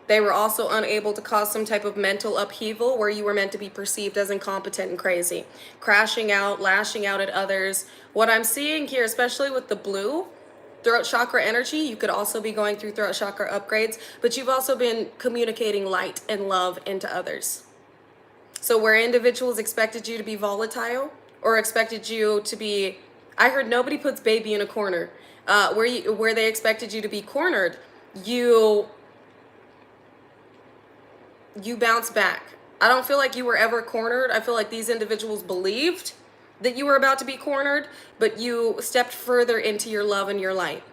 They were also unable to cause some type of mental upheaval where you were meant to be perceived as incompetent and crazy. Crashing out, lashing out at others. What I'm seeing here, especially with the blue, throat chakra energy, you could also be going through throat chakra upgrades, but you've also been communicating light and love into others. So where individuals expected you to be volatile or expected you to be, I heard nobody puts baby in a corner, where they expected you to be cornered, you bounce back. I don't feel like you were ever cornered. I feel like these individuals believed that you were about to be cornered, but you stepped further into your love and your light.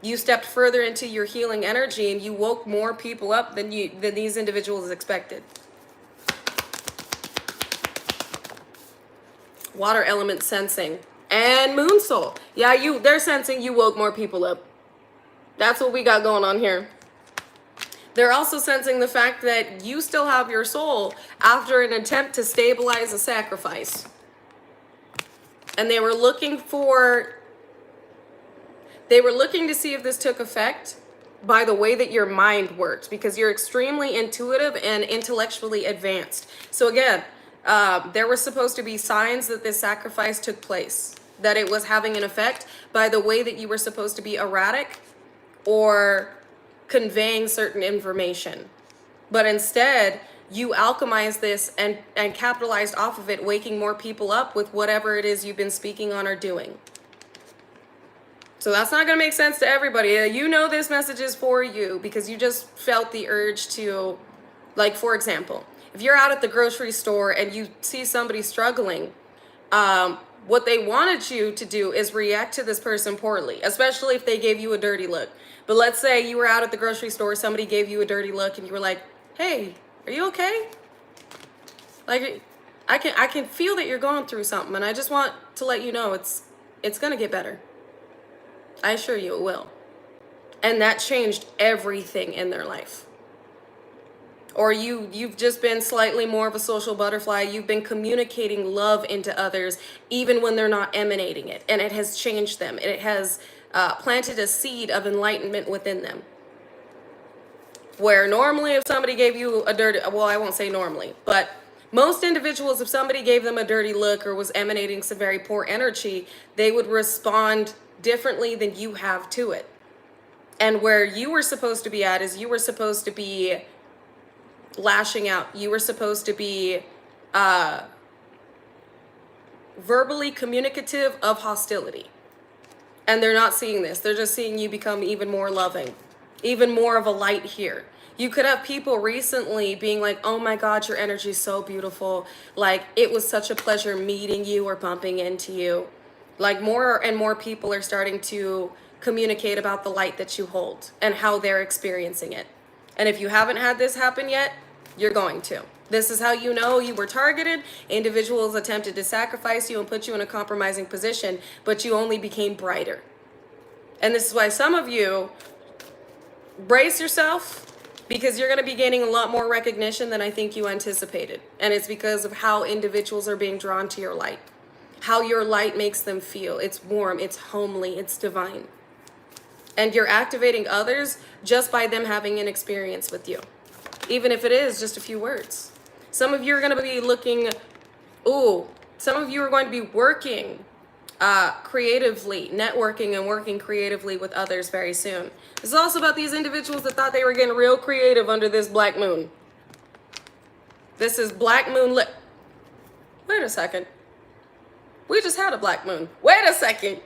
You stepped further into your healing energy, and you woke more people up than these individuals expected. Water element sensing and moon soul. Yeah, they're sensing you woke more people up. That's what we got going on here. They're also sensing the fact that you still have your soul after an attempt to stabilize a sacrifice. And they were looking to see if this took effect by the way that your mind works, because you're extremely intuitive and intellectually advanced. So again, there were supposed to be signs that this sacrifice took place, that it was having an effect by the way that you were supposed to be erratic or conveying certain information. But instead, you alchemized this and capitalized off of it, waking more people up with whatever it is you've been speaking on or doing. So that's not going to make sense to everybody. You know this message is for you because you just felt the urge to, like, for example, if you're out at the grocery store and you see somebody struggling, what they wanted you to do is react to this person poorly, especially if they gave you a dirty look. But let's say you were out at the grocery store, somebody gave you a dirty look, and you were like, hey, are you okay? Like, I can feel that you're going through something, and I just want to let you know it's going to get better. I assure you it will. And that changed everything in their life. Or you've just been slightly more of a social butterfly. You've been communicating love into others even when they're not emanating it. And it has changed them. It has planted a seed of enlightenment within them. Where normally if somebody gave you a dirty, well, I won't say normally, but most individuals, if somebody gave them a dirty look or was emanating some very poor energy, they would respond differently than you have to it. And where you were supposed to be at is you were supposed to be lashing out. You were supposed to be verbally communicative of hostility. And they're not seeing this. They're just seeing you become even more loving, even more of a light here. You could have people recently being like, oh my God, your energy is so beautiful. Like, it was such a pleasure meeting you or bumping into you. Like, more and more people are starting to communicate about the light that you hold and how they're experiencing it. And if you haven't had this happen yet, you're going to. This is how you know you were targeted. Individuals attempted to sacrifice you and put you in a compromising position, but you only became brighter. And this is why some of you brace yourself, because you're going to be gaining a lot more recognition than I think you anticipated. And it's because of how individuals are being drawn to your light, how your light makes them feel. It's warm, it's homely, it's divine. And you're activating others just by them having an experience with you, even if it is just a few words. Some of you are going to be some of you are going to be working creatively, networking and working creatively with others very soon. This is also about these individuals that thought they were getting real creative under this black moon. This is black moon lit. Wait a second. We just had a black moon. Wait a second.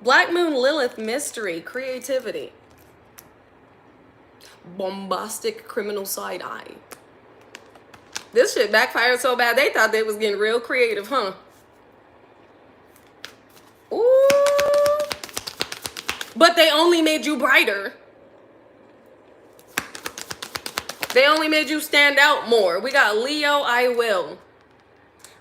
Black moon Lilith mystery, creativity. Bombastic criminal side eye. This shit backfired so bad they thought they was getting real creative, huh? Ooh. But they only made you brighter. They only made you stand out more. We got Leo, I will.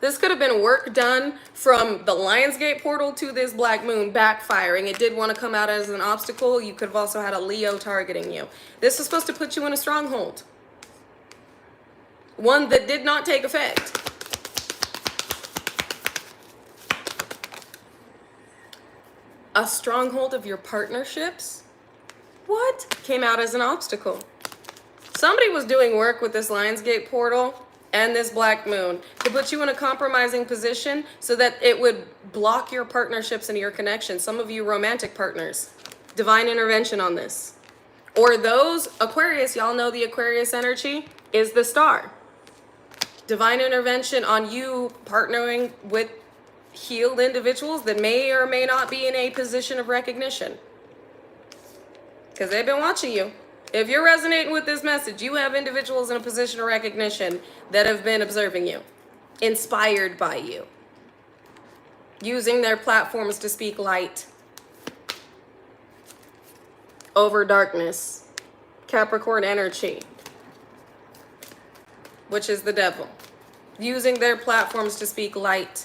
This could have been work done from the Lionsgate portal to this black moon backfiring. It did want to come out as an obstacle. You could have also had a Leo targeting you. This is supposed to put you in a stronghold. One that did not take effect. A stronghold of your partnerships? What? Came out as an obstacle. Somebody was doing work with this Lionsgate portal and this black moon to put you in a compromising position so that it would block your partnerships and your connections. Some of you romantic partners. Divine intervention on this. Or those, Aquarius, y'all know the Aquarius energy is the star. Divine intervention on you partnering with healed individuals that may or may not be in a position of recognition. Because they've been watching you. If you're resonating with this message, you have individuals in a position of recognition that have been observing you, inspired by you, using their platforms to speak light over darkness. Capricorn energy, which is the devil. Using their platforms to speak light,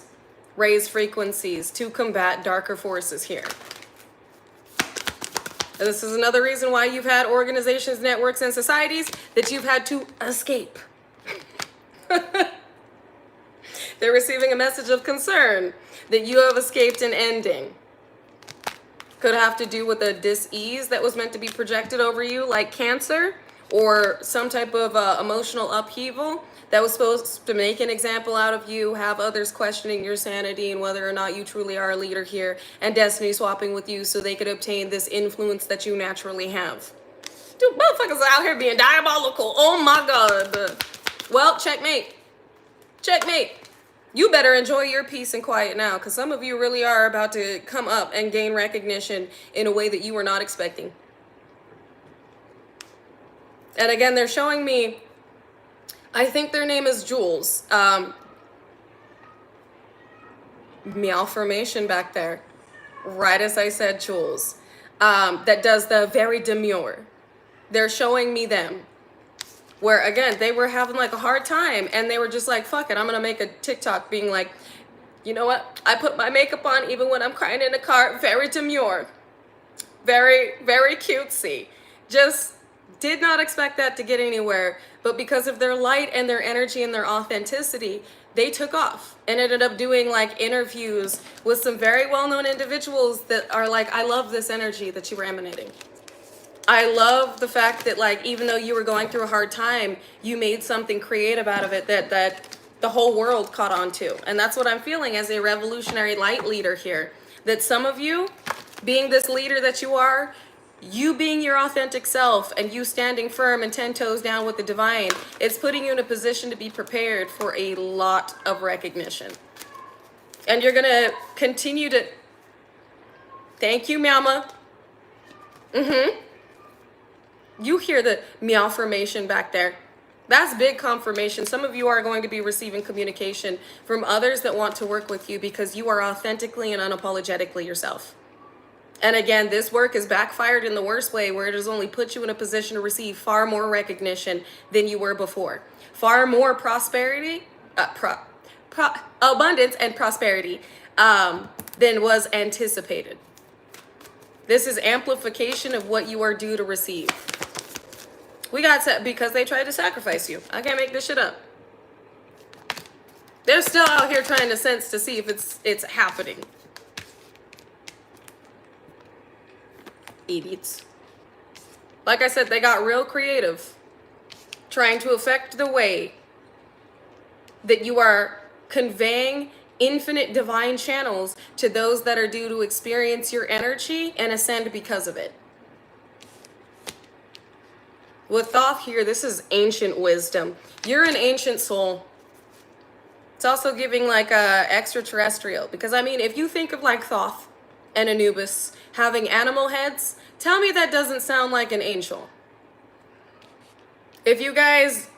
raise frequencies to combat darker forces here. And this is another reason why you've had organizations, networks, and societies that you've had to escape. They're receiving a message of concern that you have escaped an ending. Could have to do with a dis-ease that was meant to be projected over you, like cancer, or some type of emotional upheaval that was supposed to make an example out of you, have others questioning your sanity and whether or not you truly are a leader here, and destiny swapping with you so they could obtain this influence that you naturally have. Dude, motherfuckers out here being diabolical. Oh my God. Well, checkmate. Checkmate. You better enjoy your peace and quiet now, because some of you really are about to come up and gain recognition in a way that you were not expecting. And again, they're showing me, I think their name is Jules. Meow formation back there. Right as I said, Jules. That does the very demure. They're showing me them. Where, again, they were having like a hard time and they were just like, fuck it, I'm going to make a TikTok being like, you know what? I put my makeup on even when I'm crying in the car. Very demure. Very, very cutesy. Just did not expect that to get anywhere. But because of their light and their energy and their authenticity, they took off and ended up doing like interviews with some very well-known individuals that are like, I love this energy that you were emanating. I love the fact that, like, even though you were going through a hard time, you made something creative out of it that the whole world caught on to. And that's what I'm feeling as a revolutionary light leader here. That some of you, being this leader that you are, you being your authentic self and you standing firm and 10 toes down with the divine, it's putting you in a position to be prepared for a lot of recognition. And you're going to continue to... Thank you, Mama. You hear the meow formation back there. That's big confirmation. Some of you are going to be receiving communication from others that want to work with you because you are authentically and unapologetically yourself. And again, this work is backfired in the worst way, where it has only put you in a position to receive far more recognition than you were before. Far more prosperity, abundance and prosperity than was anticipated. This is amplification of what you are due to receive. We got to, because they tried to sacrifice you. I can't make this shit up. They're still out here trying to sense to see if it's happening. Idiots. Like I said, they got real creative, trying to affect the way that you are conveying infinite divine channels to those that are due to experience your energy and ascend because of it. With Thoth here, this is ancient wisdom. You're an ancient soul. It's also giving like a extraterrestrial, because I mean, if you think of like Thoth and Anubis having animal heads, tell me that doesn't sound like an angel. If you guys,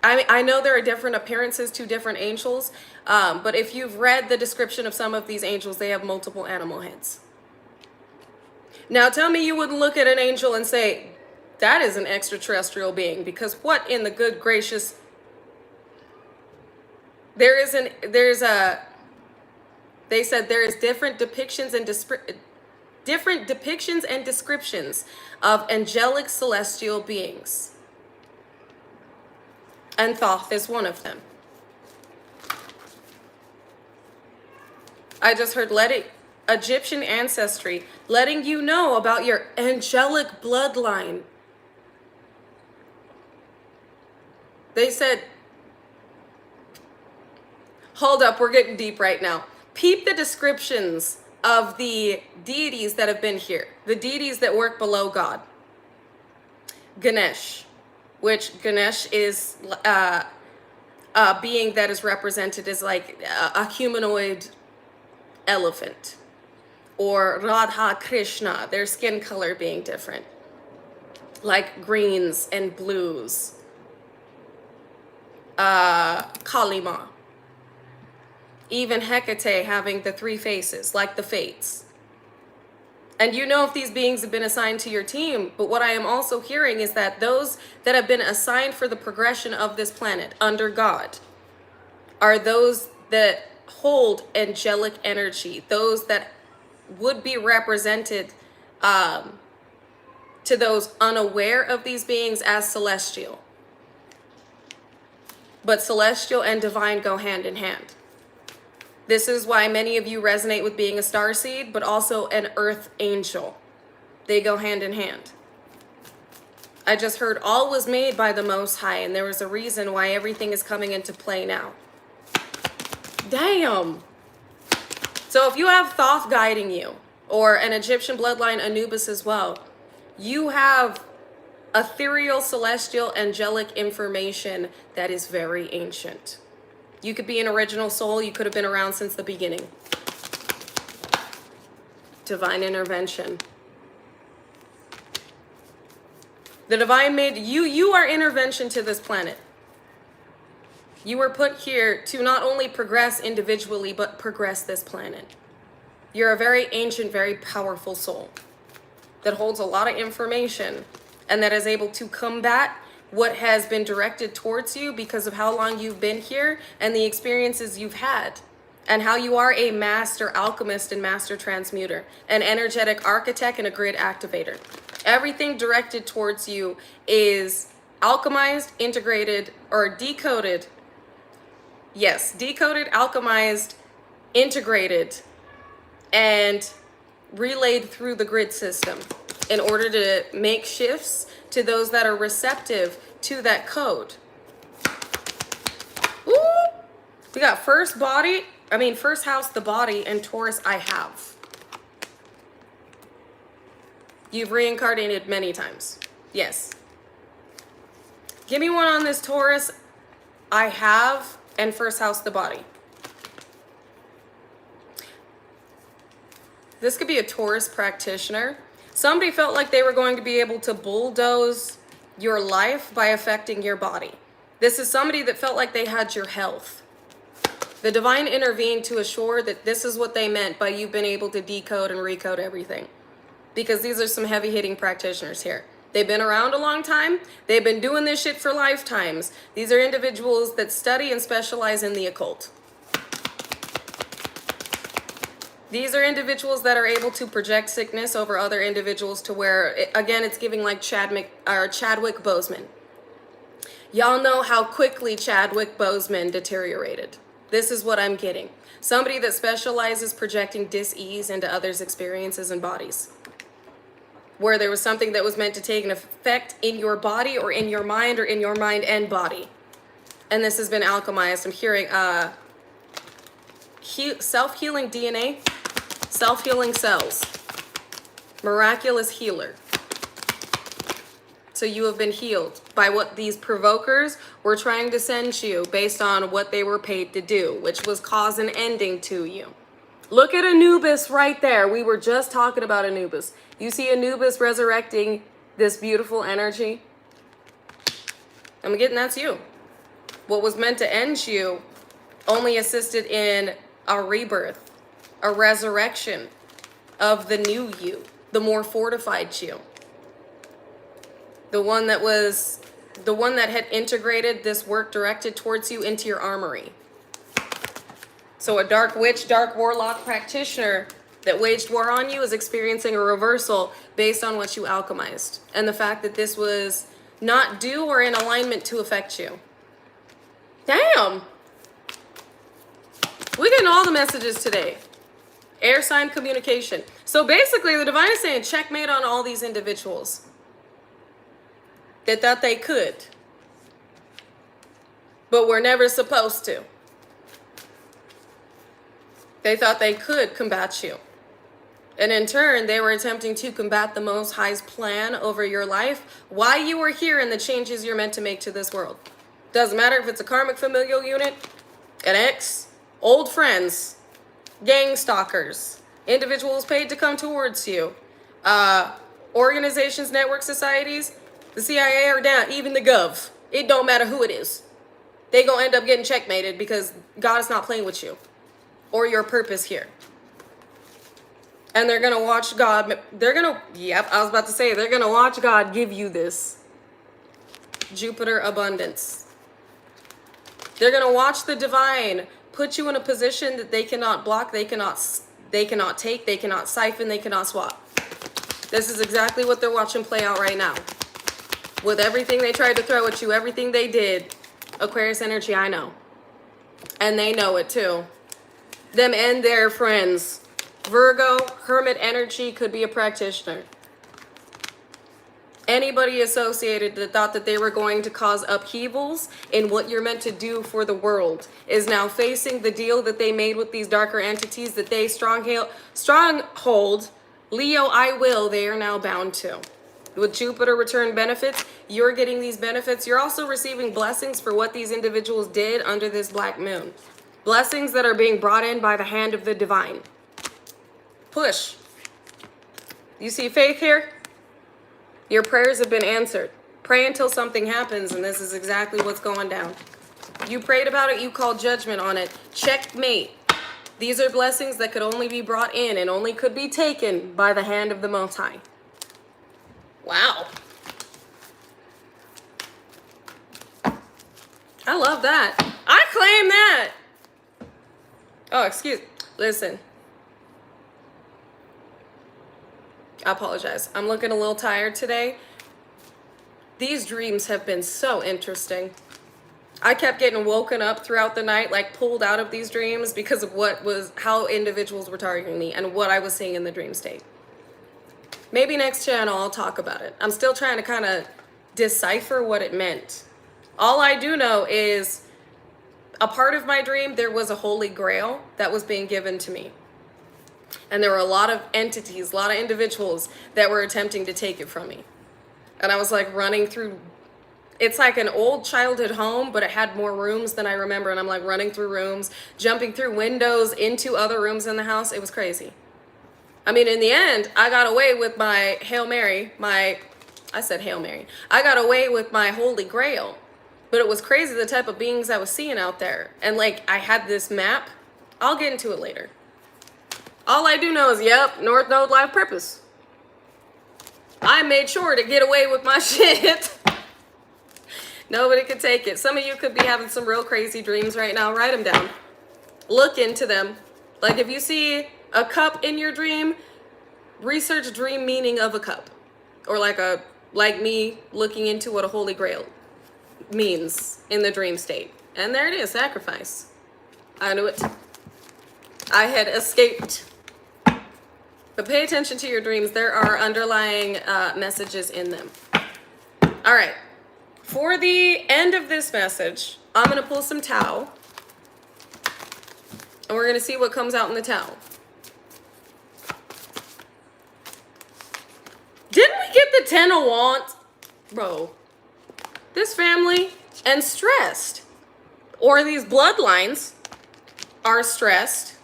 I know there are different appearances to different angels, but if you've read the description of some of these angels, they have multiple animal heads. Now tell me you wouldn't look at an angel and say, that is an extraterrestrial being, because what in the good gracious, they said there is different depictions and descriptions of angelic celestial beings. And Thoth is one of them. I just heard Egyptian ancestry, letting you know about your angelic bloodline. They said, hold up, we're getting deep right now. Peep the descriptions of the deities that have been here, the deities that work below God. Ganesh, which Ganesh is a being that is represented as like a humanoid elephant. Or Radha Krishna, their skin color being different. like greens and blues, Kalima, even Hecate having the 3 faces, like the Fates. And you know if these beings have been assigned to your team, but what I am also hearing is that those that have been assigned for the progression of this planet under God are those that hold angelic energy, those that would be represented to those unaware of these beings as celestial. But celestial and divine go hand in hand. This is why many of you resonate with being a starseed, but also an earth angel. They go hand in hand. I just heard all was made by the Most High, and there was a reason why everything is coming into play now. Damn. So if you have Thoth guiding you, or an Egyptian bloodline Anubis as well, you have ethereal, celestial, angelic information that is very ancient. You could be an original soul. You could have been around since the beginning. Divine intervention. The divine made you. You are intervention to this planet. You were put here to not only progress individually, but progress this planet. You're a very ancient, very powerful soul that holds a lot of information and that is able to combat what has been directed towards you because of how long you've been here and the experiences you've had, and how you are a master alchemist and master transmuter, an energetic architect and a grid activator. Everything directed towards you is alchemized, integrated, or decoded. Yes, decoded, alchemized, integrated, and relayed through the grid system in order to make shifts to those that are receptive to that code. Ooh. We got first house, the body, and Taurus, I have. You've reincarnated many times. Yes. Give me one on this Taurus, I have, and first house, the body. This could be a Taurus practitioner. Somebody felt like they were going to be able to bulldoze your life by affecting your body. This is somebody that felt like they had your health. The divine intervened to assure that this is what they meant by you being able to decode and recode everything. Because these are some heavy-hitting practitioners here. They've been around a long time. They've been doing this shit for lifetimes. These are individuals that study and specialize in the occult. These are individuals that are able to project sickness over other individuals to where, again, it's giving like Chadwick Boseman. Y'all know how quickly Chadwick Boseman deteriorated. This is what I'm getting. Somebody that specializes projecting dis-ease into others' experiences and bodies. Where there was something that was meant to take an effect in your body or in your mind or in your mind and body. And this has been alchemized. I'm hearing self-healing DNA, self-healing cells, miraculous healer. So you have been healed by what these provokers were trying to send you based on what they were paid to do, which was cause an ending to you. Look at Anubis right there. We were just talking about Anubis. You see Anubis resurrecting this beautiful energy? I'm getting that's you. What was meant to end you only assisted in a rebirth, a resurrection of the new you, the more fortified you. The one that had integrated this work directed towards you into your armory. So a dark witch, dark warlock practitioner that waged war on you is experiencing a reversal based on what you alchemized. And the fact that this was not due or in alignment to affect you. Damn. We're getting all the messages today. Air sign communication. So basically the divine is saying checkmate on all these individuals that thought they could, but were never supposed to. They thought they could combat you. And in turn, they were attempting to combat the Most High's plan over your life while you were here and the changes you're meant to make to this world. Doesn't matter if it's a karmic familial unit, an ex, old friends, gang stalkers, individuals paid to come towards you, organizations, network societies. The CIA are down, even the gov. It don't matter who it is. They gonna end up getting checkmated because God is not playing with you or your purpose here. And they're gonna watch God, yep, I was about to say, they're gonna watch God give you this Jupiter abundance. They're gonna watch the divine put you in a position that they cannot block, they cannot take, they cannot siphon, they cannot swap. This is exactly what they're watching play out right now. With everything they tried to throw at you, everything they did, Aquarius energy, I know. And they know it too. Them and their friends. Virgo, hermit energy, could be a practitioner. Anybody associated that thought that they were going to cause upheavals in what you're meant to do for the world is now facing the deal that they made with these darker entities that they stronghold, Leo, I will, they are now bound to. With Jupiter return benefits, you're getting these benefits. You're also receiving blessings for what these individuals did under this black moon. Blessings that are being brought in by the hand of the divine. Push. You see faith here? Your prayers have been answered. Pray until something happens, and this is exactly what's going down. You prayed about it, you called judgment on it. Checkmate. These are blessings that could only be brought in and only could be taken by the hand of the Most High. Wow. I love that. I claim that. Oh, listen. I apologize. I'm looking a little tired today. These dreams have been so interesting. I kept getting woken up throughout the night, like pulled out of these dreams because of how individuals were targeting me and what I was seeing in the dream state. Maybe next channel I'll talk about it. I'm still trying to kind of decipher what it meant. All I do know is a part of my dream, there was a holy grail that was being given to me. And there were a lot of entities, a lot of individuals that were attempting to take it from me. And I was like running through, it's like an old childhood home, but it had more rooms than I remember. And I'm like running through rooms, jumping through windows into other rooms in the house. It was crazy. I mean, in the end, I got away with my Hail Mary, I got away with my Holy Grail. But it was crazy the type of beings I was seeing out there. And like, I had this map. I'll get into it later. All I do know is, yep, North Node life purpose. I made sure to get away with my shit. Nobody could take it. Some of you could be having some real crazy dreams right now. Write them down. Look into them. Like if you see a cup in your dream, research dream meaning of a cup. Or like me looking into what a Holy Grail means in the dream state. And there it is, sacrifice. I knew it. I had escaped. But pay attention to your dreams. There are underlying messages in them. All right. For the end of this message, I'm going to pull some Tao. And we're going to see what comes out in the Tao. Didn't we get the 10 of Wands? Bro. This family and stressed. Or these bloodlines are stressed.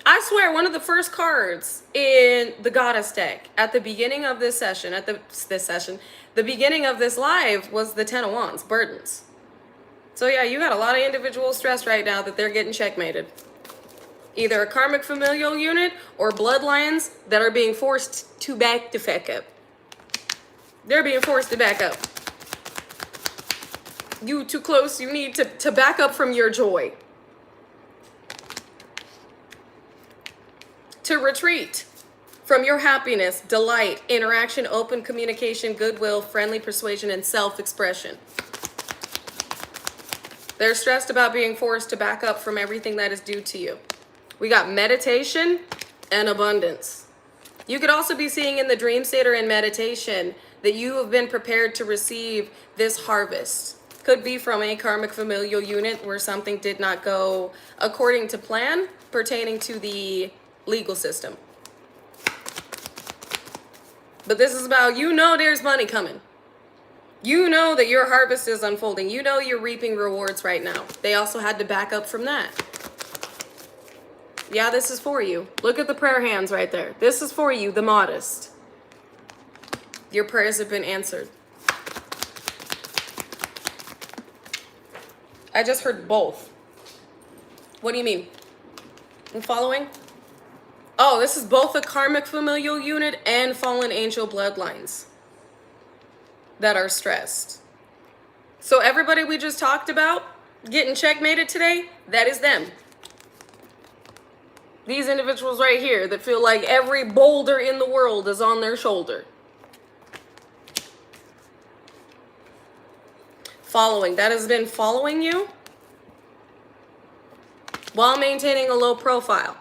I swear, one of the first cards in the Goddess deck at the beginning of this session, the beginning of this live was the 10 of Wands, burdens. So yeah, you got a lot of individual stress right now that they're getting checkmated. Either a karmic familial unit or bloodlines that are being forced to back up. They're being forced to back up. You too close, you need to back up from your joy. To retreat from your happiness, delight, interaction, open communication, goodwill, friendly persuasion, and self-expression. They're stressed about being forced to back up from everything that is due to you. We got meditation and abundance. You could also be seeing in the dream state or in meditation that you have been prepared to receive this harvest. Could be from a karmic familial unit where something did not go according to plan pertaining to the legal system. But this is about, there's money coming. You know that your harvest is unfolding. You know you're reaping rewards right now. They also had to back up from that. Yeah, this is for you. Look at the prayer hands right there. This is for you, the modest. Your prayers have been answered. I just heard both. What do you mean? I'm following? Oh, this is both a karmic familial unit and fallen angel bloodlines that are stressed. So everybody we just talked about getting checkmated today, that is them. These individuals right here that feel like every boulder in the world is on their shoulder. Following, that has been following you while maintaining a low profile.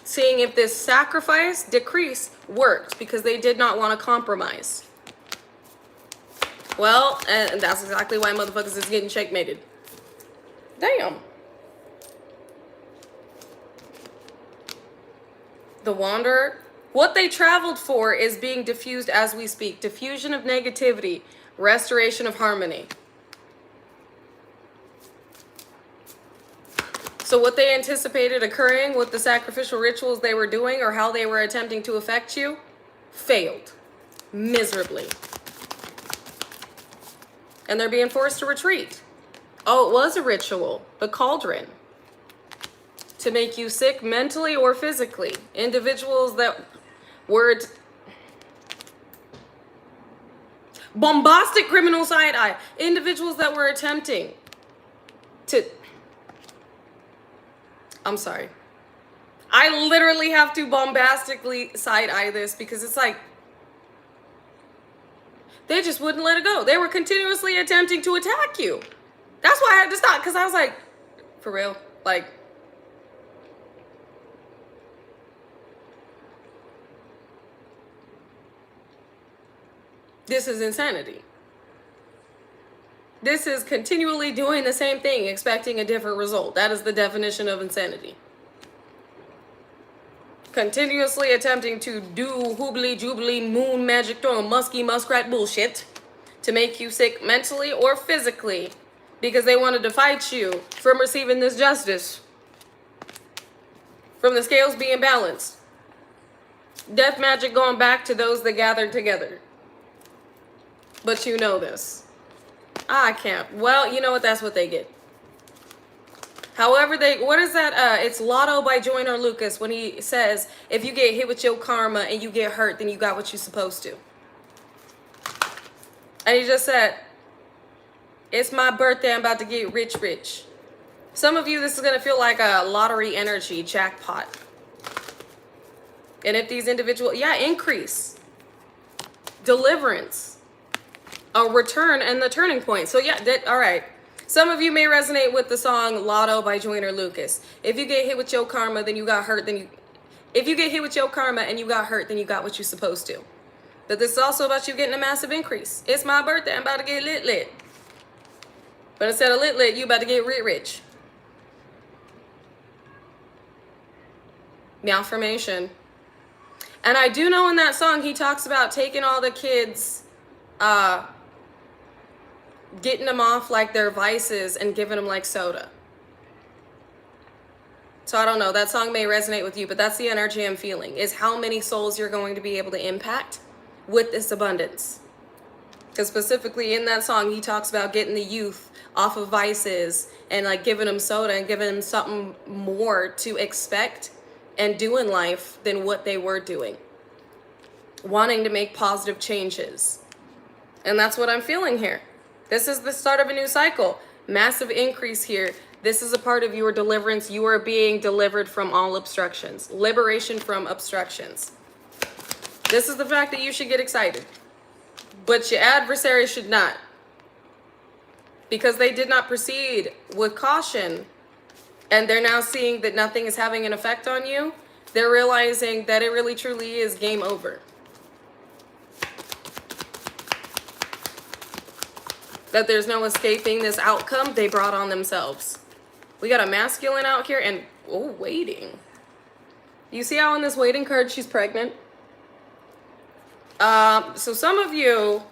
Seeing if this sacrifice, decrease, worked because they did not want to compromise. Well, and that's exactly why motherfuckers is getting checkmated. Damn. The Wanderer. What they traveled for is being diffused as we speak. Diffusion of negativity. Restoration of harmony. So what they anticipated occurring with the sacrificial rituals they were doing or how they were attempting to affect you, failed miserably. And they're being forced to retreat. Oh, it was a ritual, the cauldron, to make you sick mentally or physically. Individuals that were bombastic criminal side-eye. Individuals that were attempting to... I'm sorry. I literally have to bombastically side-eye this because it's like they just wouldn't let it go. They were continuously attempting to attack you. That's why I had to stop, because I was like, for real? Like, this is insanity. This is continually doing the same thing, expecting a different result. That is the definition of insanity. Continuously attempting to do hoobly jubbly moon magic throwing musky muskrat bullshit to make you sick mentally or physically because they wanted to fight you from receiving this justice, from the scales being balanced. Death magic going back to those that gathered together. But you know this. I can't. Well, you know what? That's what they get. However, what is that? It's Lotto by Joyner Lucas when he says, if you get hit with your karma and you get hurt, then you got what you're supposed to. And he just said, it's my birthday, I'm about to get rich, rich. Some of you, this is going to feel like a lottery energy jackpot. And if these individuals, increase, deliverance, a return, and the turning point. So all right. Some of you may resonate with the song Lotto by Joyner Lucas. If you get hit with your karma, then you got hurt, if you get hit with your karma and you got hurt, then you got what you're supposed to. But this is also about you getting a massive increase. It's my birthday, I'm about to get lit. But instead of lit, you about to get rich. Malformation. And I do know in that song, he talks about taking all the kids, getting them off like their vices and giving them like soda. So I don't know, that song may resonate with you, but that's the energy I'm feeling, is how many souls you're going to be able to impact with this abundance. Because specifically in that song, he talks about getting the youth off of vices and like giving them soda and giving them something more to expect and do in life than what they were doing. Wanting to make positive changes. And that's what I'm feeling here. This is the start of a new cycle. Massive increase here. This is a part of your deliverance. You are being delivered from all obstructions. Liberation from obstructions. This is the fact that you should get excited. But your adversary should not. Because they did not proceed with caution. And they're now seeing that nothing is having an effect on you. They're realizing that it really truly is game over. That there's no escaping this outcome they brought on themselves. We got a masculine out here and, waiting. You see how on this waiting card she's pregnant? So some of you,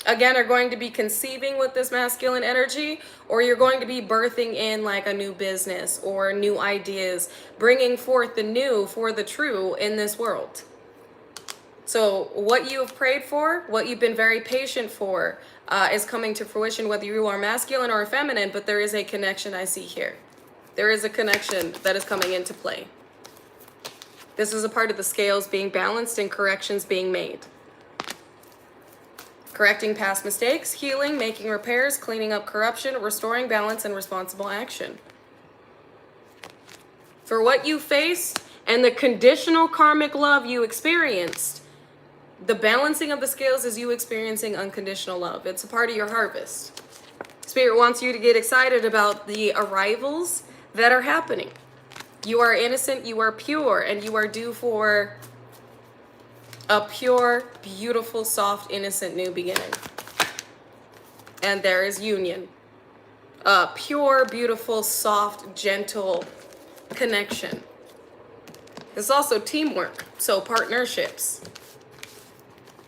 again, are going to be conceiving with this masculine energy, or you're going to be birthing in like a new business or new ideas, bringing forth the new for the true in this world. So what you have prayed for, what you've been very patient for, is coming to fruition, whether you are masculine or feminine, but there is a connection I see here. There is a connection that is coming into play. This is a part of the scales being balanced and corrections being made. Correcting past mistakes, healing, making repairs, cleaning up corruption, restoring balance, and responsible action. For what you faced and the conditional karmic love you experienced, the balancing of the scales is you experiencing unconditional love. It's a part of your harvest. Spirit wants you to get excited about the arrivals that are happening. You are innocent, you are pure, and you are due for a pure, beautiful, soft, innocent new beginning. And there is union. A pure, beautiful, soft, gentle connection. There's also teamwork, so partnerships.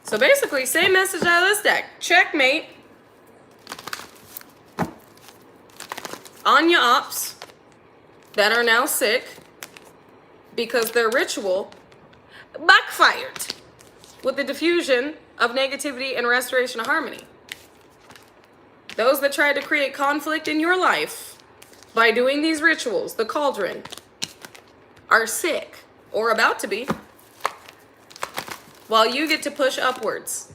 So basically, same message out of this deck. Checkmate on your ops that are now sick because their ritual backfired with the diffusion of negativity and restoration of harmony. Those that tried to create conflict in your life by doing these rituals, the cauldron, are sick or about to be, while you get to push upwards,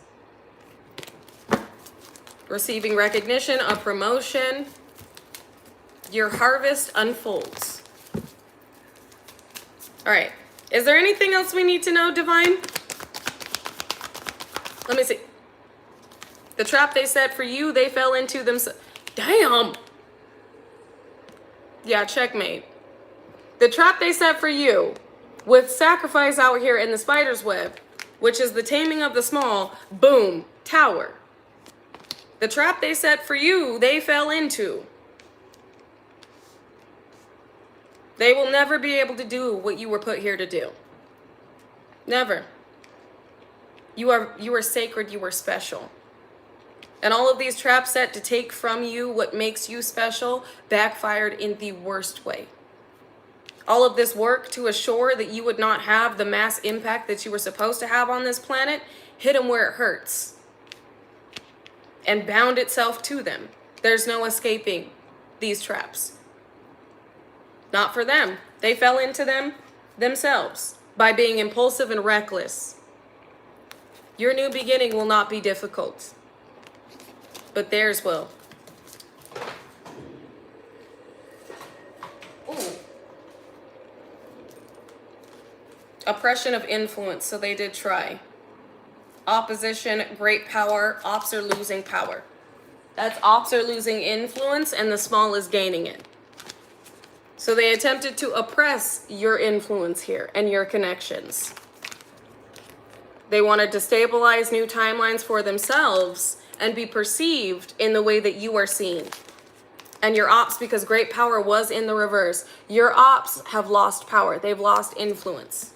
receiving recognition, a promotion. Your harvest unfolds. All right. Is there anything else we need to know, Divine? Let me see. The trap they set for you, they fell into themselves. Damn. Yeah, checkmate. The trap they set for you, with sacrifice out here in the spider's web, which is the taming of the small, boom, tower. The trap they set for you, they fell into. They will never be able to do what you were put here to do. Never. You are sacred, you are special. And all of these traps set to take from you what makes you special backfired in the worst way. All of this work to assure that you would not have the mass impact that you were supposed to have on this planet hit them where it hurts and bound itself to them. There's no escaping these traps. Not for them. They fell into them themselves by being impulsive and reckless. Your new beginning will not be difficult, but theirs will. Ooh. Oppression of influence, so they did try. Opposition, great power, ops are losing power. That's ops are losing influence and the small is gaining it. So they attempted to oppress your influence here and your connections. They wanted to stabilize new timelines for themselves and be perceived in the way that you are seen. And your ops, because great power was in the reverse, your ops have lost power. They've lost influence.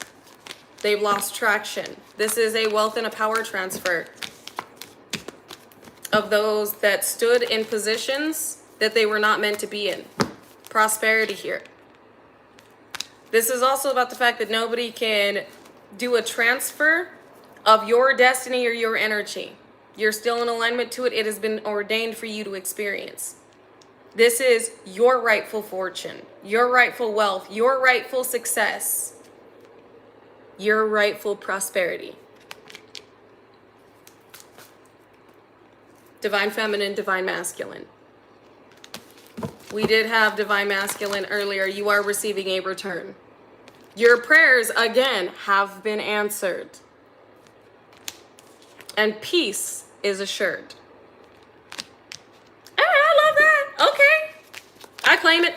They've lost traction. This is a wealth and a power transfer of those that stood in positions that they were not meant to be in. Prosperity here. This is also about the fact that nobody can do a transfer of your destiny or your energy. You're still in alignment to it. It has been ordained for you to experience. This is your rightful fortune, your rightful wealth, your rightful success, your rightful prosperity. Divine feminine, divine masculine. We did have divine masculine earlier. You are receiving a return. Your prayers, again, have been answered. And peace is assured. Hey, I love that. Okay. I claim it.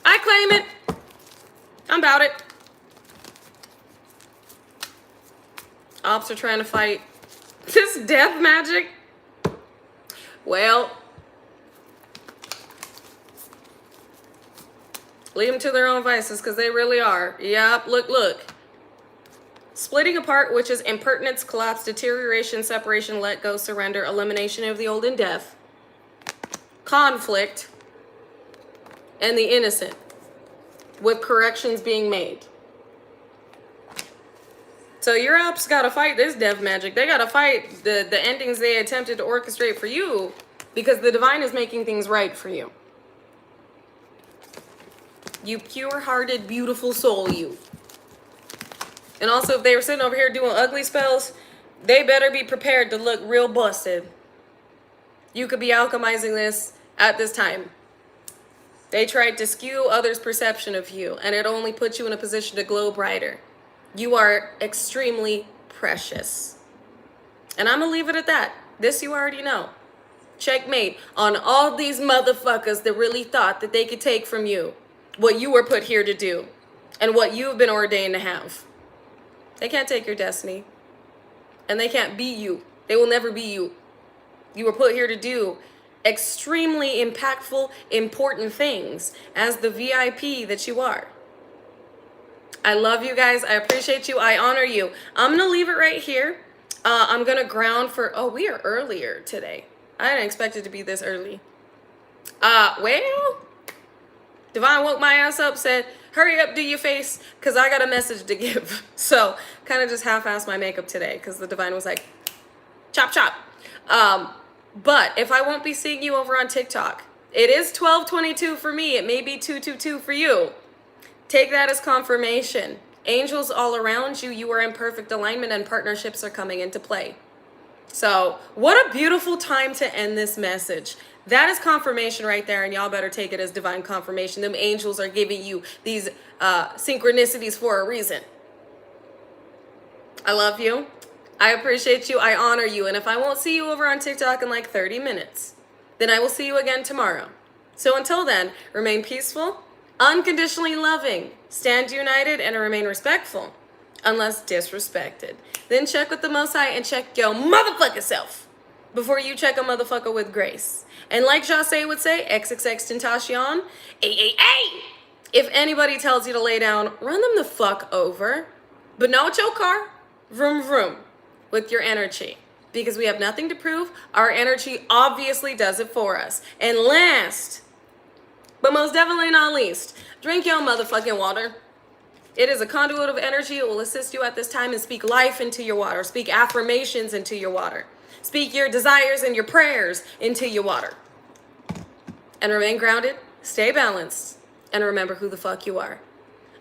I claim it. I'm about it. Ops are trying to fight this death magic. Well, leave them to their own vices because they really are. Yep, look. Splitting apart, which is impertinence, collapse, deterioration, separation, let go, surrender, elimination of the old and death, conflict, and the innocent, with corrections being made. So your ops gotta fight this dev magic. They gotta fight the endings they attempted to orchestrate for you, because the divine is making things right for you. You pure-hearted, beautiful soul, you. And also, if they were sitting over here doing ugly spells, they better be prepared to look real busted. You could be alchemizing this at this time. They tried to skew others' perception of you, and it only puts you in a position to glow brighter. You are extremely precious. And I'm gonna leave it at that. This you already know. Checkmate on all these motherfuckers that really thought that they could take from you what you were put here to do and what you've been ordained to have. They can't take your destiny. And they can't be you. They will never be you. You were put here to do extremely impactful, important things as the VIP that you are. I love you guys. I appreciate you. I honor you. I'm going to leave it right here. I'm going to ground for... Oh, we are earlier today. I didn't expect it to be this early. Well, Divine woke my ass up, said, hurry up, do your face, because I got a message to give. So, kind of just half-assed my makeup today, because the Divine was like, chop, chop. But if I won't be seeing you over on TikTok, it is 12:22 for me. It may be 2:22 for you. Take that as confirmation. Angels all around you. You are in perfect alignment, and partnerships are coming into play. So what a beautiful time to end this message. That is confirmation right there, and y'all better take it as divine confirmation. Them angels are giving you these synchronicities for a reason. I love you. I appreciate you. I honor you. And if I won't see you over on TikTok in like 30 minutes, then I will see you again tomorrow. So until then, remain peaceful, unconditionally loving, stand united, and remain respectful, unless disrespected. Then check with the Most High and check your motherfucking self before you check a motherfucker with grace. And like Jase would say, XXX Tentacion, if anybody tells you to lay down, run them the fuck over. But not with your car. Vroom, vroom. With your energy. Because we have nothing to prove. Our energy obviously does it for us. And last, but most definitely not least, drink your motherfucking water. It is a conduit of energy. It will assist you at this time, and speak life into your water. Speak affirmations into your water. Speak your desires and your prayers into your water. And remain grounded, stay balanced, and remember who the fuck you are.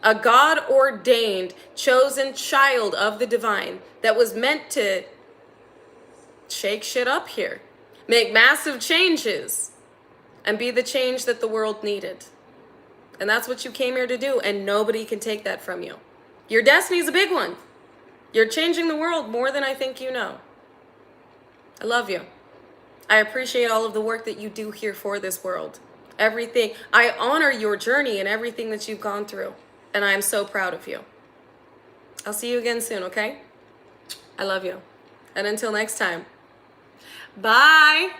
A God-ordained, chosen child of the divine that was meant to shake shit up here, make massive changes, and be the change that the world needed. And that's what you came here to do, and nobody can take that from you. Your destiny's a big one. You're changing the world more than I think you know. I love you. I appreciate all of the work that you do here for this world. Everything. I honor your journey and everything that you've gone through. And I'm so proud of you. I'll see you again soon, okay? I love you. And until next time, bye.